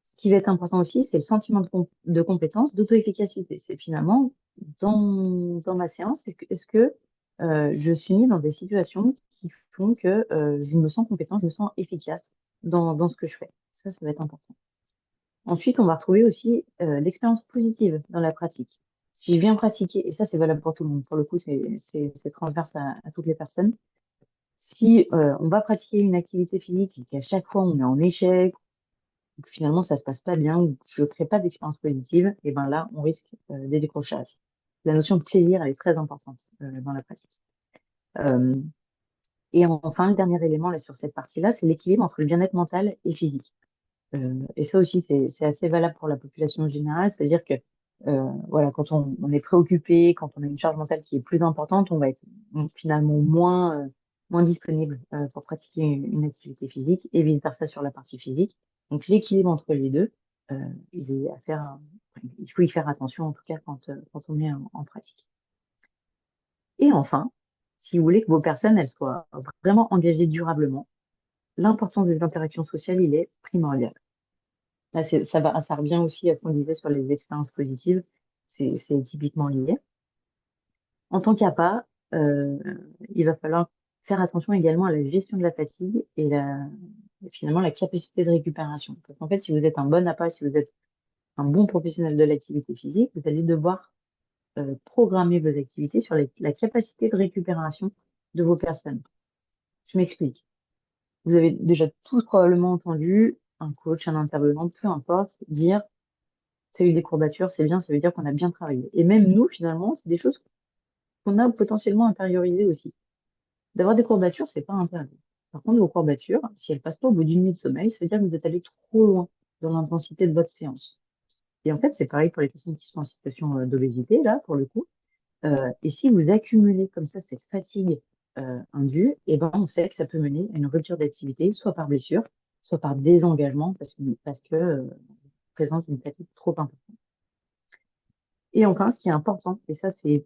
Ce qui va être important aussi, c'est le sentiment de compétence, d'auto-efficacité. C'est finalement, dans ma séance, est-ce que je suis mis dans des situations qui font que je me sens compétente, je me sens efficace dans ce que je fais. Ça va être important. Ensuite, on va retrouver aussi l'expérience positive dans la pratique. Si je viens pratiquer, et ça c'est valable pour tout le monde, pour le coup c'est transverse à toutes les personnes, Si on va pratiquer une activité physique et qu'à chaque fois on est en échec, ou que finalement ça se passe pas bien, ou que je ne crée pas d'expérience positive, et ben là, on risque des décrochages. La notion de plaisir, elle est très importante dans la pratique. Euh, et enfin, le dernier élément là, sur cette partie-là, c'est l'équilibre entre le bien-être mental et physique. Et ça aussi, c'est assez valable pour la population générale, c'est-à-dire que voilà, quand on est préoccupé, quand on a une charge mentale qui est plus importante, on va être finalement moins disponible pour pratiquer une activité physique et vice-versa sur la partie physique. Donc l'équilibre entre les deux, il est à faire, il faut y faire attention en tout cas quand on est en pratique. Et enfin, si vous voulez que vos personnes elles soient vraiment engagées durablement, l'importance des interactions sociales, il est primordial. Là, ça revient aussi à ce qu'on disait sur les expériences positives. C'est typiquement lié. En tant qu'APA, euh, il va falloir faire attention également à la gestion de la fatigue et finalement la capacité de récupération. Parce qu'en fait, si vous êtes un bon APA, si vous êtes un bon professionnel de l'activité physique, vous allez devoir programmer vos activités sur la capacité de récupération de vos personnes. Je m'explique. Vous avez déjà tous probablement entendu un coach, un intervenant, peu importe, dire tu as eu des courbatures, c'est bien, ça veut dire qu'on a bien travaillé. Et même nous, finalement, c'est des choses qu'on a potentiellement intériorisées aussi. D'avoir des courbatures, c'est pas interdit. Par contre, vos courbatures, si elles passent pas au bout d'une nuit de sommeil, ça veut dire que vous êtes allé trop loin dans l'intensité de votre séance. Et en fait, c'est pareil pour les personnes qui sont en situation d'obésité, là, pour le coup. Et si vous accumulez comme ça cette fatigue indue, eh ben, on sait que ça peut mener à une rupture d'activité, soit par blessure, soit par désengagement, parce que présente une fatigue trop importante. Et enfin, ce qui est important, et ça c'est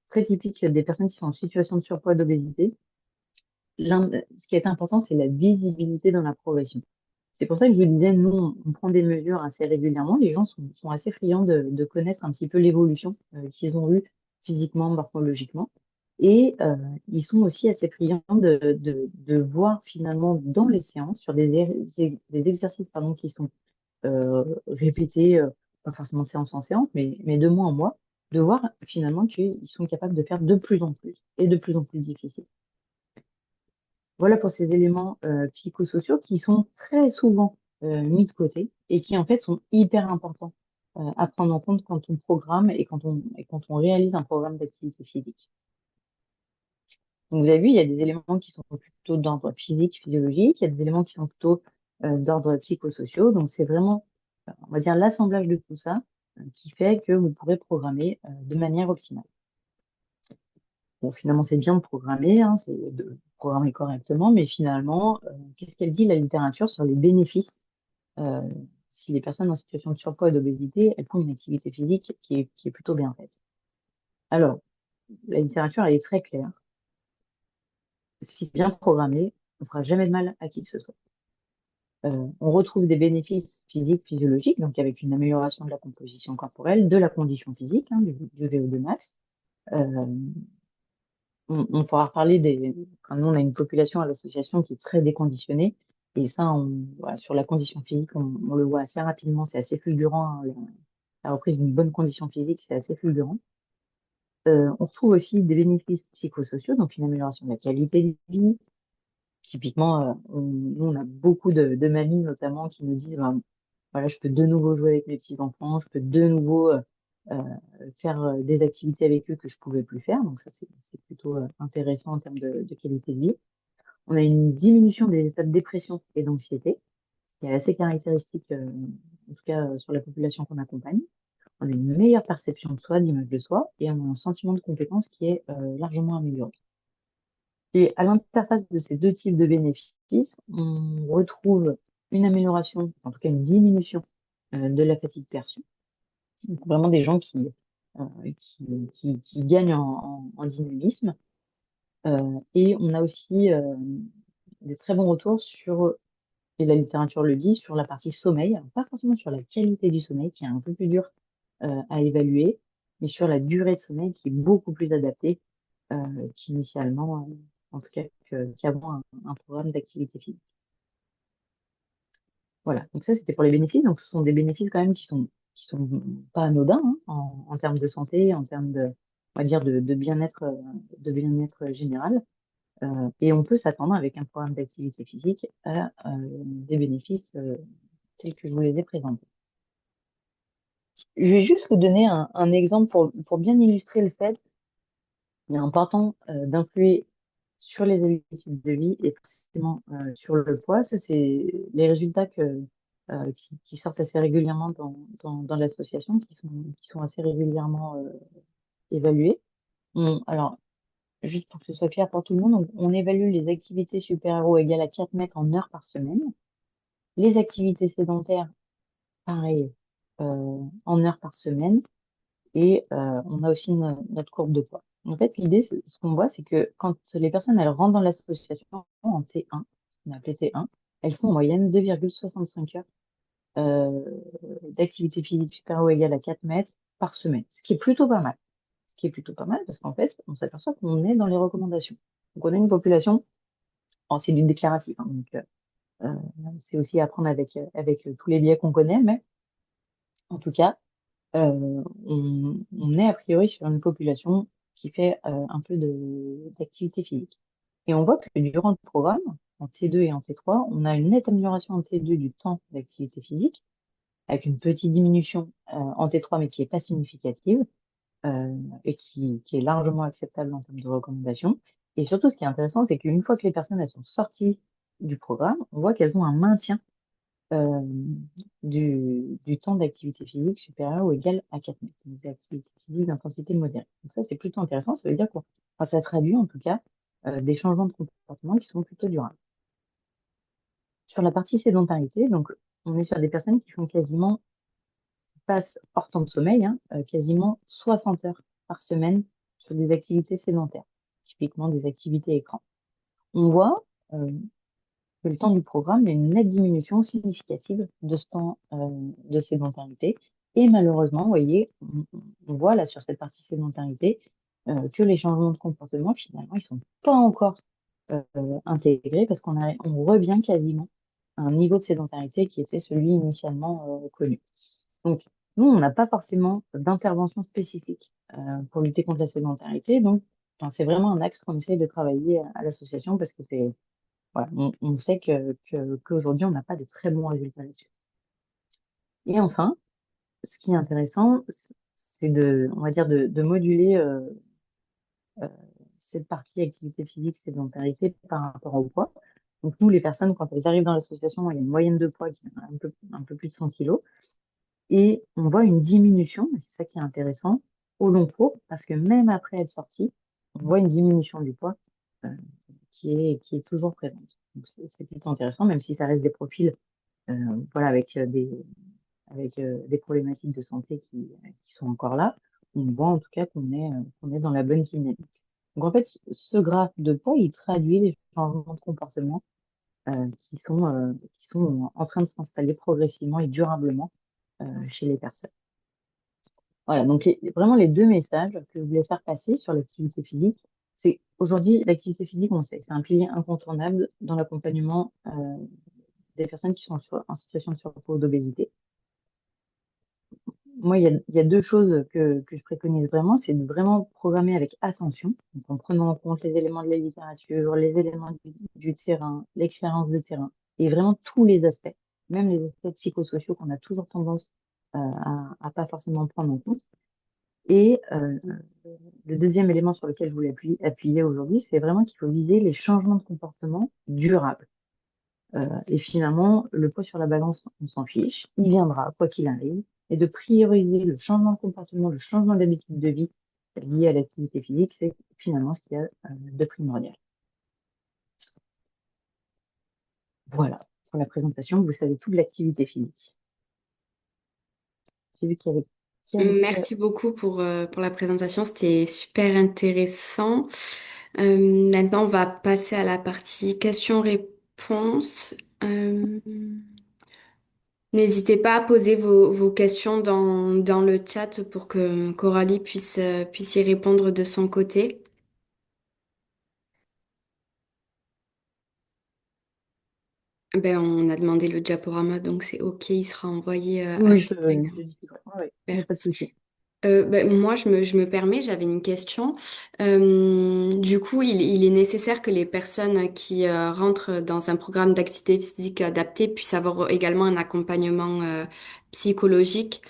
très typique des personnes qui sont en situation de surpoids d'obésité, ce qui est important, c'est la visibilité dans la progression. C'est pour ça que je vous disais, nous, on prend des mesures assez régulièrement. Les gens sont assez friands de connaître un petit peu l'évolution qu'ils ont eue physiquement, morphologiquement. Et ils sont aussi assez friands de voir finalement dans les séances, sur des exercices pardon, qui sont répéter, pas forcément de séance en séance, mais de mois en mois, de voir finalement qu'ils sont capables de faire de plus en plus et de plus en plus difficile. Voilà pour ces éléments psychosociaux qui sont très souvent mis de côté et qui en fait sont hyper importants à prendre en compte quand on programme et quand on réalise un programme d'activité physique. Donc, vous avez vu, il y a des éléments qui sont plutôt d'ordre physique, physiologique, il y a des éléments qui sont plutôt d'ordre psychosociaux. Donc, c'est vraiment, on va dire, l'assemblage de tout ça qui fait que vous pourrez programmer de manière optimale. Bon, finalement, c'est bien de programmer, hein, c'est de programmer correctement, mais finalement, qu'est-ce qu'elle dit, la littérature, sur les bénéfices euh, si les personnes en situation de surpoids et d'obésité, elles font une activité physique qui est plutôt bien faite? Alors, la littérature, elle est très claire. Si c'est bien programmé, on ne fera jamais de mal à qui que ce soit. On retrouve des bénéfices physiques, physiologiques, donc avec une amélioration de la composition corporelle, de la condition physique, hein, du VO2 max. Euh, on pourra reparler quand nous, on a une population à l'association qui est très déconditionnée, et ça, voilà, sur la condition physique, on le voit assez rapidement, c'est assez fulgurant, hein, la reprise d'une bonne condition physique, c'est assez fulgurant. On retrouve aussi des bénéfices psychosociaux, donc une amélioration de la qualité de vie. Typiquement, nous, on a beaucoup de mamies notamment qui nous disent, ben, voilà, je peux de nouveau jouer avec mes petits-enfants, je peux de nouveau euh, faire des activités avec eux que je pouvais plus faire. Donc ça, c'est plutôt intéressant en termes de qualité de vie. On a une diminution des états de dépression et d'anxiété, qui est assez caractéristique, en tout cas sur la population qu'on accompagne. On a une meilleure perception de soi, d'image de soi, et on a un sentiment de compétence qui est largement amélioré. Et à l'interface de ces deux types de bénéfices, on retrouve une amélioration, en tout cas une diminution de la fatigue perçue. Donc vraiment des gens qui gagnent en dynamisme. Et on a aussi des très bons retours sur, et la littérature le dit, sur la partie sommeil. Alors, pas forcément sur la qualité du sommeil, qui est un peu plus dur à évaluer, mais sur la durée de sommeil qui est beaucoup plus adaptée qu'initialement, en tout cas qu'avant un programme d'activité physique. Voilà, donc ça c'était pour les bénéfices. Donc ce sont des bénéfices quand même qui sont pas anodins hein, en termes de santé, en termes de, on va dire de bien-être général. Et on peut s'attendre avec un programme d'activité physique à des bénéfices tels que je vous les ai présentés. Je vais juste vous donner un exemple pour bien illustrer le fait qu'il est important d'influer sur les habitudes de vie et forcément sur le poids. Ça, c'est les résultats qui sortent assez régulièrement dans l'association, qui sont assez régulièrement évalués. Alors, juste pour que ce soit clair pour tout le monde, on évalue les activités supérieures ou égales à 4 mètres en heures par semaine. Les activités sédentaires, pareil, en heures par semaine. Et on a aussi notre courbe de poids. En fait, l'idée, ce qu'on voit, c'est que quand les personnes elles rentrent dans l'association en T1, on a appelé T1, elles font en moyenne 2,65 heures euh, d'activité physique supérieure ou égale à 4 mètres par semaine, ce qui est plutôt pas mal. Ce qui est plutôt pas mal parce qu'en fait, on s'aperçoit qu'on est dans les recommandations. Donc, on a une population, c'est du déclaratif, hein, donc euh, c'est aussi à prendre avec tous les biais qu'on connaît, mais en tout cas, on est a priori sur une population qui fait un peu d'activité physique. Et on voit que durant le programme, en T2 et en T3, on a une nette amélioration en T2 du temps d'activité physique, avec une petite diminution en T3, mais qui n'est pas significative et qui est largement acceptable en termes de recommandations. Et surtout, ce qui est intéressant, c'est qu'une fois que les personnes elles sont sorties du programme, on voit qu'elles ont un maintien euh, du temps d'activité physique supérieur ou égal à 4 mètres. Donc, des activités physiques d'intensité modérée. Donc ça, c'est plutôt intéressant. Ça veut dire qu'on, enfin, ça traduit en tout cas des changements de comportement qui sont plutôt durables. Sur la partie sédentarité, donc on est sur des personnes qui font quasiment, passent hors temps de sommeil, hein, quasiment 60 heures par semaine sur des activités sédentaires, typiquement des activités écran. On voit que le temps du programme, il y a une nette diminution significative de ce temps de sédentarité. Et malheureusement, vous voyez, on voit là sur cette partie sédentarité que les changements de comportement, finalement, ils sont pas encore intégrés parce on revient quasiment à un niveau de sédentarité qui était celui initialement connu. Donc, nous, on n'a pas forcément d'intervention spécifique pour lutter contre la sédentarité. Donc, enfin, c'est vraiment un axe qu'on essaye de travailler à l'association parce que c'est voilà, on sait qu'aujourd'hui, on n'a pas de très bons résultats là-dessus. Et enfin, ce qui est intéressant, c'est on va dire, de moduler euh, cette partie activité physique, sédentarité par rapport au poids. Donc, nous, les personnes, quand elles arrivent dans l'association, il y a une moyenne de poids qui est un peu plus de 100 kilos. Et on voit une diminution, et c'est ça qui est intéressant, au long cours, parce que même après être sorti, on voit une diminution du poids euh, qui est toujours présente. Donc, c'est plutôt intéressant, même si ça reste des profils voilà, avec des problématiques de santé qui sont encore là, on voit en tout cas qu'on est dans la bonne dynamique. Donc en fait, ce graphe de poids, il traduit les changements de comportement qui sont en train de s'installer progressivement et durablement chez les personnes. Voilà, donc vraiment les deux messages que je voulais faire passer sur l'activité physique, c'est aujourd'hui l'activité physique, on sait, c'est un pilier incontournable dans l'accompagnement des personnes qui sont en situation de surpoids ou d'obésité. Moi, il y a deux choses que je préconise vraiment, c'est de vraiment programmer avec attention, donc en prenant en compte les éléments de la littérature, les éléments du terrain, l'expérience de terrain, et vraiment tous les aspects, même les aspects psychosociaux qu'on a toujours tendance à pas forcément prendre en compte. Et le deuxième élément sur lequel je voulais appuyer aujourd'hui, c'est vraiment qu'il faut viser les changements de comportement durables. Et finalement, le poids sur la balance, on s'en fiche, il viendra, quoi qu'il arrive, et de prioriser le changement de comportement, le changement d'habitude de vie lié à l'activité physique, c'est finalement ce qu'il y a de primordial. Voilà, pour la présentation, vous savez tout de l'activité physique. J'ai vu qu'il y avait qui avait Merci beaucoup pour la présentation, c'était super intéressant. Maintenant, on va passer à la partie questions-réponses. N'hésitez pas à poser vos questions dans le chat pour que Coralie puisse y répondre de son côté. Ben, on a demandé le diaporama, donc c'est OK, il sera envoyé Oui, à je l'écran. diffuserai. Ouais, il n'y a Super. pas de souci. Moi, je me permets, j'avais une question. Du coup, il est nécessaire que les personnes qui rentrent dans un programme d'activité physique adaptée puissent avoir également un accompagnement psychologique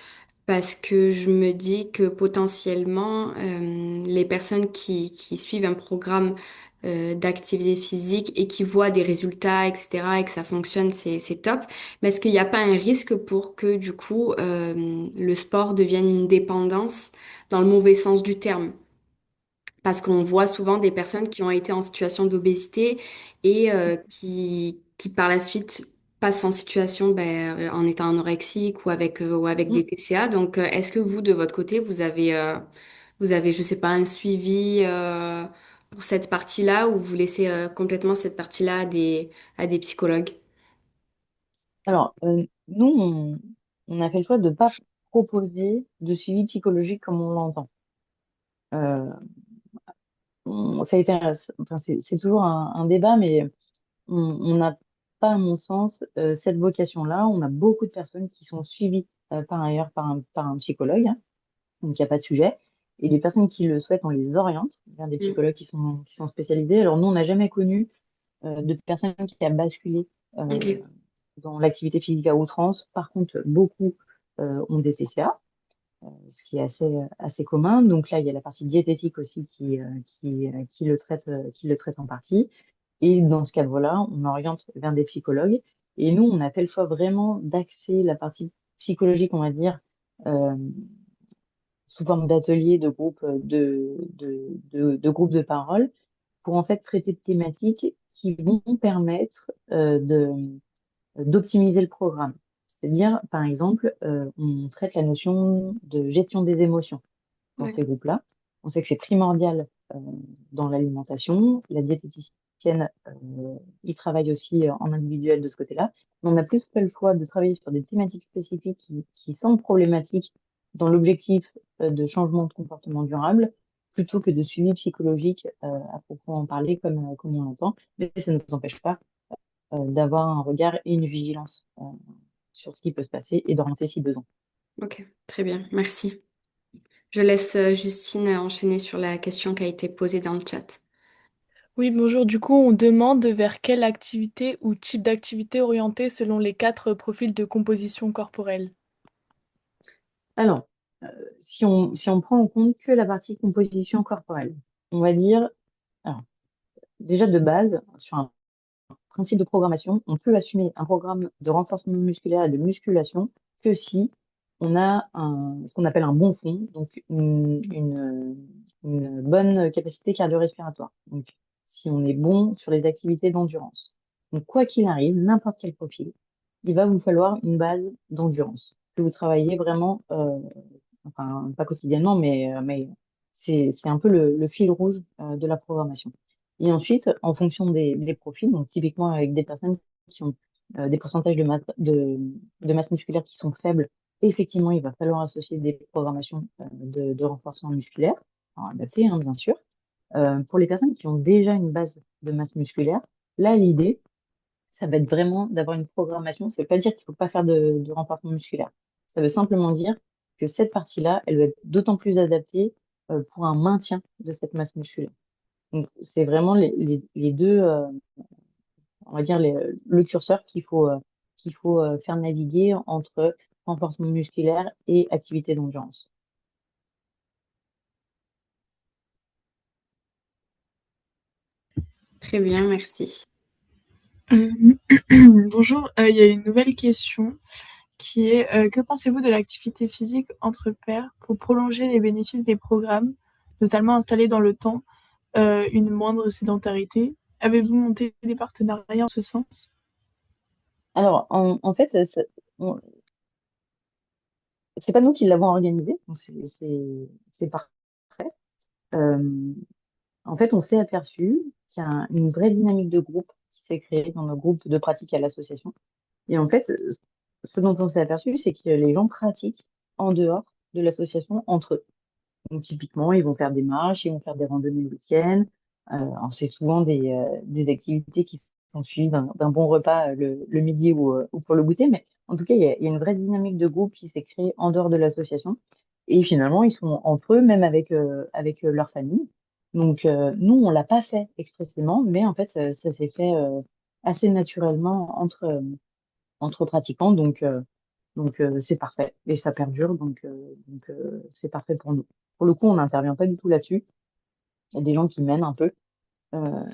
parce que je me dis que potentiellement, les personnes qui suivent un programme d'activité physique et qui voient des résultats, etc., et que ça fonctionne, c'est top. Mais est-ce qu'il n'y a pas un risque pour que, du coup, le sport devienne une dépendance dans le mauvais sens du terme? Parce qu'on voit souvent des personnes qui ont été en situation d'obésité et qui par la suite passent en situation en étant anorexique ou avec Mm. des TCA. Donc, est-ce que vous, de votre côté, vous avez, je sais pas, un suivi pour cette partie-là ou vous laissez complètement cette partie-là à des psychologues? Alors, nous, on a fait le choix de ne pas proposer de suivi psychologique comme on l'entend. Euh, Ça a été, enfin, c'est toujours un débat, mais on n'a pas, à mon sens, cette vocation-là. On a beaucoup de personnes qui sont suivies par ailleurs par un psychologue, hein, donc il n'y a pas de sujet. Et les personnes qui le souhaitent, on les oriente vers des Mm. psychologues qui sont spécialisés. Alors nous, on n'a jamais connu de personnes qui a basculé Ok, dans l'activité physique à outrance. Par contre, beaucoup ont des TCA, ce qui est assez commun. Donc là, il y a la partie diététique aussi qui le traite en partie. Et dans ce cadre-là, on oriente vers des psychologues. Et nous, on a fait le choix vraiment d'axer la partie psychologique, on va dire, euh, sous forme d'ateliers, de groupes de groupes de parole, pour en fait traiter de thématiques qui vont permettre d'optimiser le programme. C'est-à-dire, par exemple, on traite la notion de gestion des émotions dans ces d'accord. groupes-là. On sait que c'est primordial dans l'alimentation. La diététicienne, il travaille aussi en individuel de ce côté-là. Mais on a plus fait le choix de travailler sur des thématiques spécifiques qui semblent problématiques dans l'objectif de changement de comportement durable, plutôt que de suivi psychologique à proprement parler comme on l'entend. Mais ça ne nous empêche pas d'avoir un regard et une vigilance sur ce qui peut se passer et d'orienter si besoin. Ok, très bien, merci. Je laisse Justine enchaîner sur la question qui a été posée dans le chat. Oui, bonjour. Du coup, on demande vers quelle activité ou type d'activité orienter selon les quatre profils de composition corporelle. Alors, euh, si on prend en compte que la partie composition corporelle, on va dire, alors, déjà de base, sur un principe de programmation, on peut assumer un programme de renforcement musculaire et de musculation que si on a ce qu'on appelle un bon fond, donc une bonne capacité cardio-respiratoire. Donc, si on est bon sur les activités d'endurance. Donc, quoi qu'il arrive, n'importe quel profil, il va vous falloir une base d'endurance que vous travaillez vraiment, enfin, pas quotidiennement, mais c'est un peu le fil rouge de la programmation. Et ensuite, en fonction des profils, donc typiquement avec des personnes qui ont des pourcentages de masse musculaire qui sont faibles, effectivement, il va falloir associer des programmations de renforcement musculaire, alors adaptées, hein, bien sûr. Pour les personnes qui ont déjà une base de masse musculaire, là, l'idée, ça va être vraiment d'avoir une programmation. Ça ne veut pas dire qu'il ne faut pas faire de renforcement musculaire. Ça veut simplement dire que cette partie-là, elle va être d'autant plus adaptée pour un maintien de cette masse musculaire. Donc, c'est vraiment les deux, on va dire, le curseur qu'il faut faire naviguer entre renforcement musculaire et activité d'endurance. Très bien, merci. Euh, Bonjour, il y a une nouvelle question qui est que pensez-vous de l'activité physique entre pairs pour prolonger les bénéfices des programmes, notamment installés dans le temps, une moindre sédentarité? Avez-vous monté des partenariats en ce sens? Alors, en fait, c'est pas nous qui l'avons organisé, donc c'est parfait. Euh, En fait, on s'est aperçu qu'il y a une vraie dynamique de groupe qui s'est créée dans nos groupes de pratique à l'association. Et en fait, ce dont on s'est aperçu, c'est que les gens pratiquent en dehors de l'association entre eux. Donc, typiquement, ils vont faire des marches, ils vont faire des randonnées le week-end. Alors, c'est souvent des activités qui sont suivies d'un bon repas le midi ou pour le goûter. Mais en tout cas, il y a une vraie dynamique de groupe qui s'est créée en dehors de l'association. et finalement, ils sont entre eux, même avec leur famille. Donc, nous, on l'a pas fait expressément, mais en fait, ça s'est fait assez naturellement entre pratiquants. Donc, c'est parfait. Et ça perdure, donc c'est parfait pour nous. Pour le coup, on n'intervient pas du tout là-dessus. Il y a des gens qui mènent un peu euh,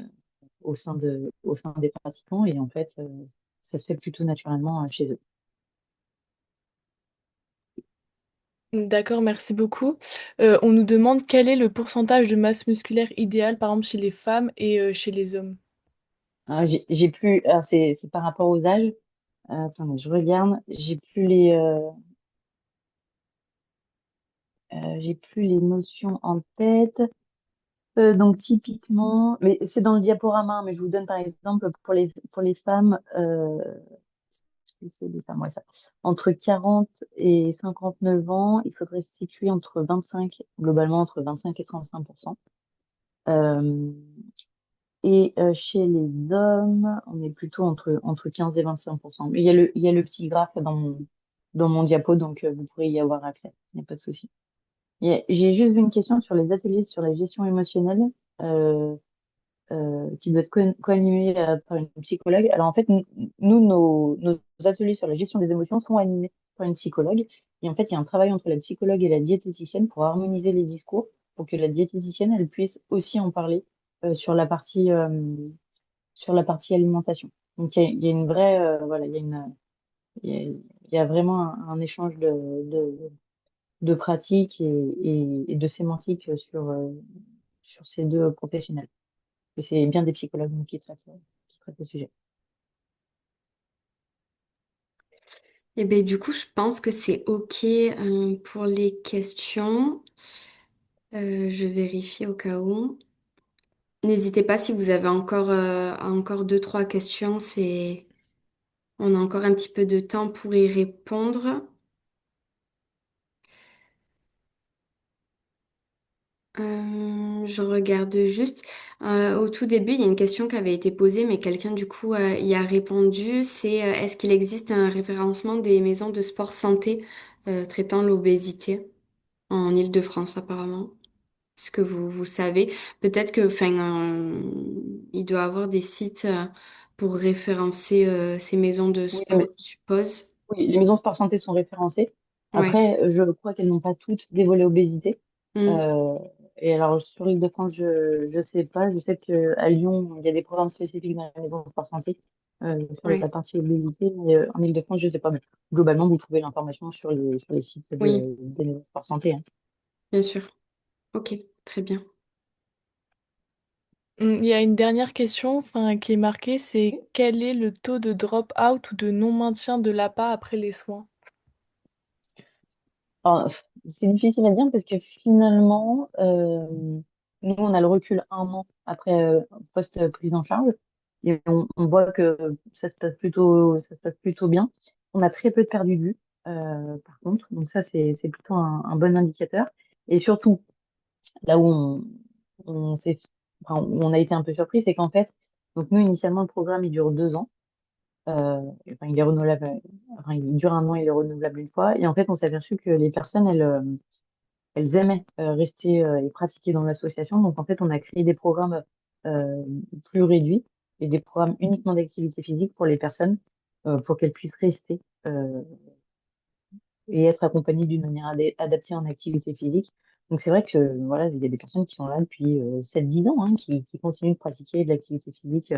au sein des pratiquants, et en fait, ça se fait plutôt naturellement chez eux. D'accord, merci beaucoup. On nous demande quel est le pourcentage de masse musculaire idéal, par exemple, chez les femmes et chez les hommes. Ah, j'ai plus, alors c'est par rapport aux âges. Attends, je regarde. J'ai plus les notions en tête. Donc typiquement, mais c'est dans le diaporama, mais je vous donne par exemple pour les femmes, c'est les femmes, ouais, ça. Entre 40 et 59 ans, il faudrait se situer globalement entre 25 et 35%. Euh, et chez les hommes, on est plutôt entre 15 et 25%. Mais il y a le petit graphe dans mon diapo, donc vous pourrez y avoir accès. Il n'y a pas de souci. J'ai juste une question sur les ateliers sur la gestion émotionnelle. Euh, qui doit être co-animé par une psychologue. Alors en fait, nous, nos ateliers sur la gestion des émotions sont animés par une psychologue. Et en fait, il y a un travail entre la psychologue et la diététicienne pour harmoniser les discours, pour que la diététicienne, elle puisse aussi en parler euh, sur la partie, euh, sur la partie alimentation. Donc il y a une vraie, voilà, il y a vraiment un échange de pratiques et de sémantique sur ces deux professionnels. Et c'est bien des psychologues donc, qui traitent le sujet. Et ben du coup, je pense que c'est OK pour les questions. Je vérifie au cas où. N'hésitez pas si vous avez encore deux, trois questions. On a encore un petit peu de temps pour y répondre. Je regarde juste. Au tout début, il y a une question qui avait été posée, mais quelqu'un du coup y a répondu. C'est est-ce qu'il existe un référencement des maisons de sport santé traitant l'obésité en Île-de-France apparemment? Est-ce que vous savez? Peut-être que, enfin, il doit avoir des sites pour référencer ces maisons de Oui, sport, je suppose. oui, les maisons sport santé sont référencées. Ouais. Après, je crois qu'elles n'ont pas toutes dévoilé obésité. Hmm. Euh, et alors, sur l'Île-de-France, je sais pas. Je sais qu'à Lyon, il y a des programmes spécifiques dans les maisons sport santé sur la Ouais. partie obésité. Mais en Île-de-France, je sais pas. Mais globalement, vous trouvez l'information sur les sites Oui, des maisons sport santé, hein. bien sûr. Ok, très bien. Il y a une dernière question, enfin, qui est marquée, c'est quel est le taux de drop-out ou de non-maintien de l'APA après les soins? Alors, c'est difficile à dire parce que finalement, nous, on a le recul un an après post-prise en charge et on voit que ça se passe plutôt bien. On a très peu de perdus de vue, par contre, donc ça, c'est plutôt un bon indicateur. Et surtout, là où on s'est, où on a été un peu surpris, c'est qu'en fait, donc nous, initialement, le programme, il dure 2 ans. Enfin, il est renouvelable, enfin, il dure un an, il est renouvelable une fois. Et en fait, on s'est aperçu que les personnes, elles aimaient rester et pratiquer dans l'association. Donc, en fait, on a créé des programmes euh, plus réduits et des programmes uniquement d'activité physique pour les personnes pour qu'elles puissent rester et être accompagnées d'une manière adaptée en activité physique. Donc, c'est vrai que voilà, il y a des personnes qui sont là depuis 7-10 ans, hein, qui continuent de pratiquer de l'activité physique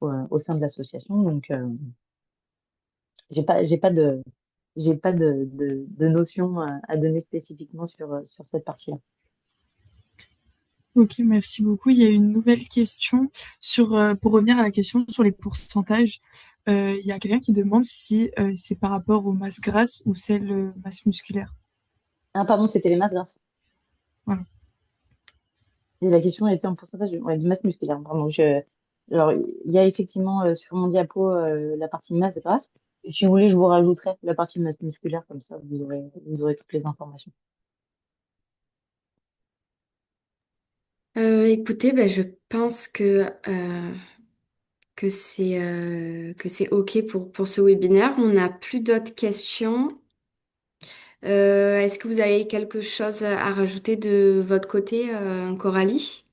au sein de l'association. Donc, j'ai pas de notion à donner spécifiquement sur cette partie-là. Ok, merci beaucoup. Il y a une nouvelle question pour revenir à la question sur les pourcentages. Il y a quelqu'un qui demande si c'est par rapport aux masses grasses ou celles masse musculaire. Ah, pardon, c'était les masses grasses. Voilà. Et la question était en pourcentage ouais, de masse musculaire. Pardon, alors, il y a effectivement sur mon diapo la partie masse grasse. Et si vous voulez, je vous rajouterai la partie masse musculaire, comme ça vous aurez toutes les informations. Écoutez, ben, je pense que c'est OK pour ce webinaire. On n'a plus d'autres questions. Est-ce que vous avez quelque chose à rajouter de votre côté, Coralie?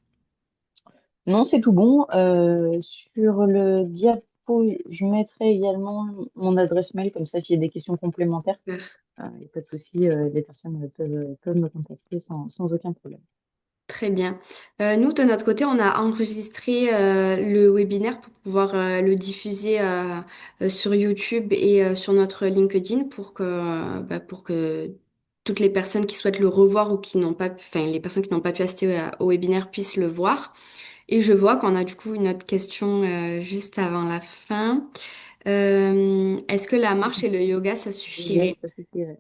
Non, c'est tout bon. Sur le diapo, je mettrai également mon adresse mail, comme ça, s'il y a des questions complémentaires, il n'y a pas de souci, les personnes peuvent me contacter sans aucun problème. Très bien. Nous, de notre côté, on a enregistré le webinaire pour pouvoir le diffuser sur YouTube et sur notre LinkedIn pour que toutes les personnes qui souhaitent le revoir ou qui n'ont pas pu, enfin, les personnes qui n'ont pas pu assister au webinaire puissent le voir. Et je vois qu'on a du coup une autre question juste avant la fin. Est-ce que la marche et le yoga, ça Yes, suffirait? ça suffirait.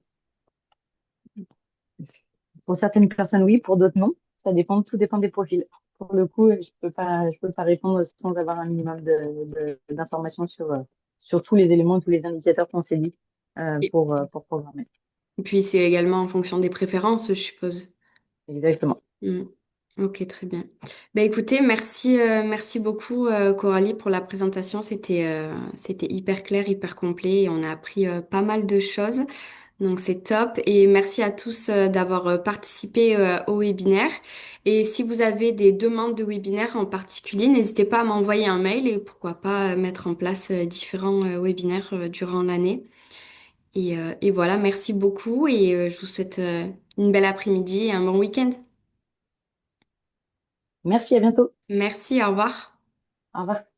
Pour certaines personnes, oui, pour d'autres, non. Ça dépend, tout dépend des profils. Pour le coup, je peux pas répondre sans avoir un minimum d'informations sur tous les éléments, tous les indicateurs qu'on s'est dit pour programmer. Et puis c'est également en fonction des préférences, je suppose. Exactement. Mm. Ok, très bien. Bah, écoutez, merci beaucoup Coralie pour la présentation. C'était hyper clair, hyper complet et on a appris pas mal de choses. Donc c'est top. Et merci à tous d'avoir participé au webinaire. Et si vous avez des demandes de webinaire en particulier, n'hésitez pas à m'envoyer un mail et pourquoi pas mettre en place différents webinaires durant l'année. Et voilà, merci beaucoup et je vous souhaite une belle après-midi et un bon week-end. Merci, à bientôt. Merci, au revoir. Au revoir.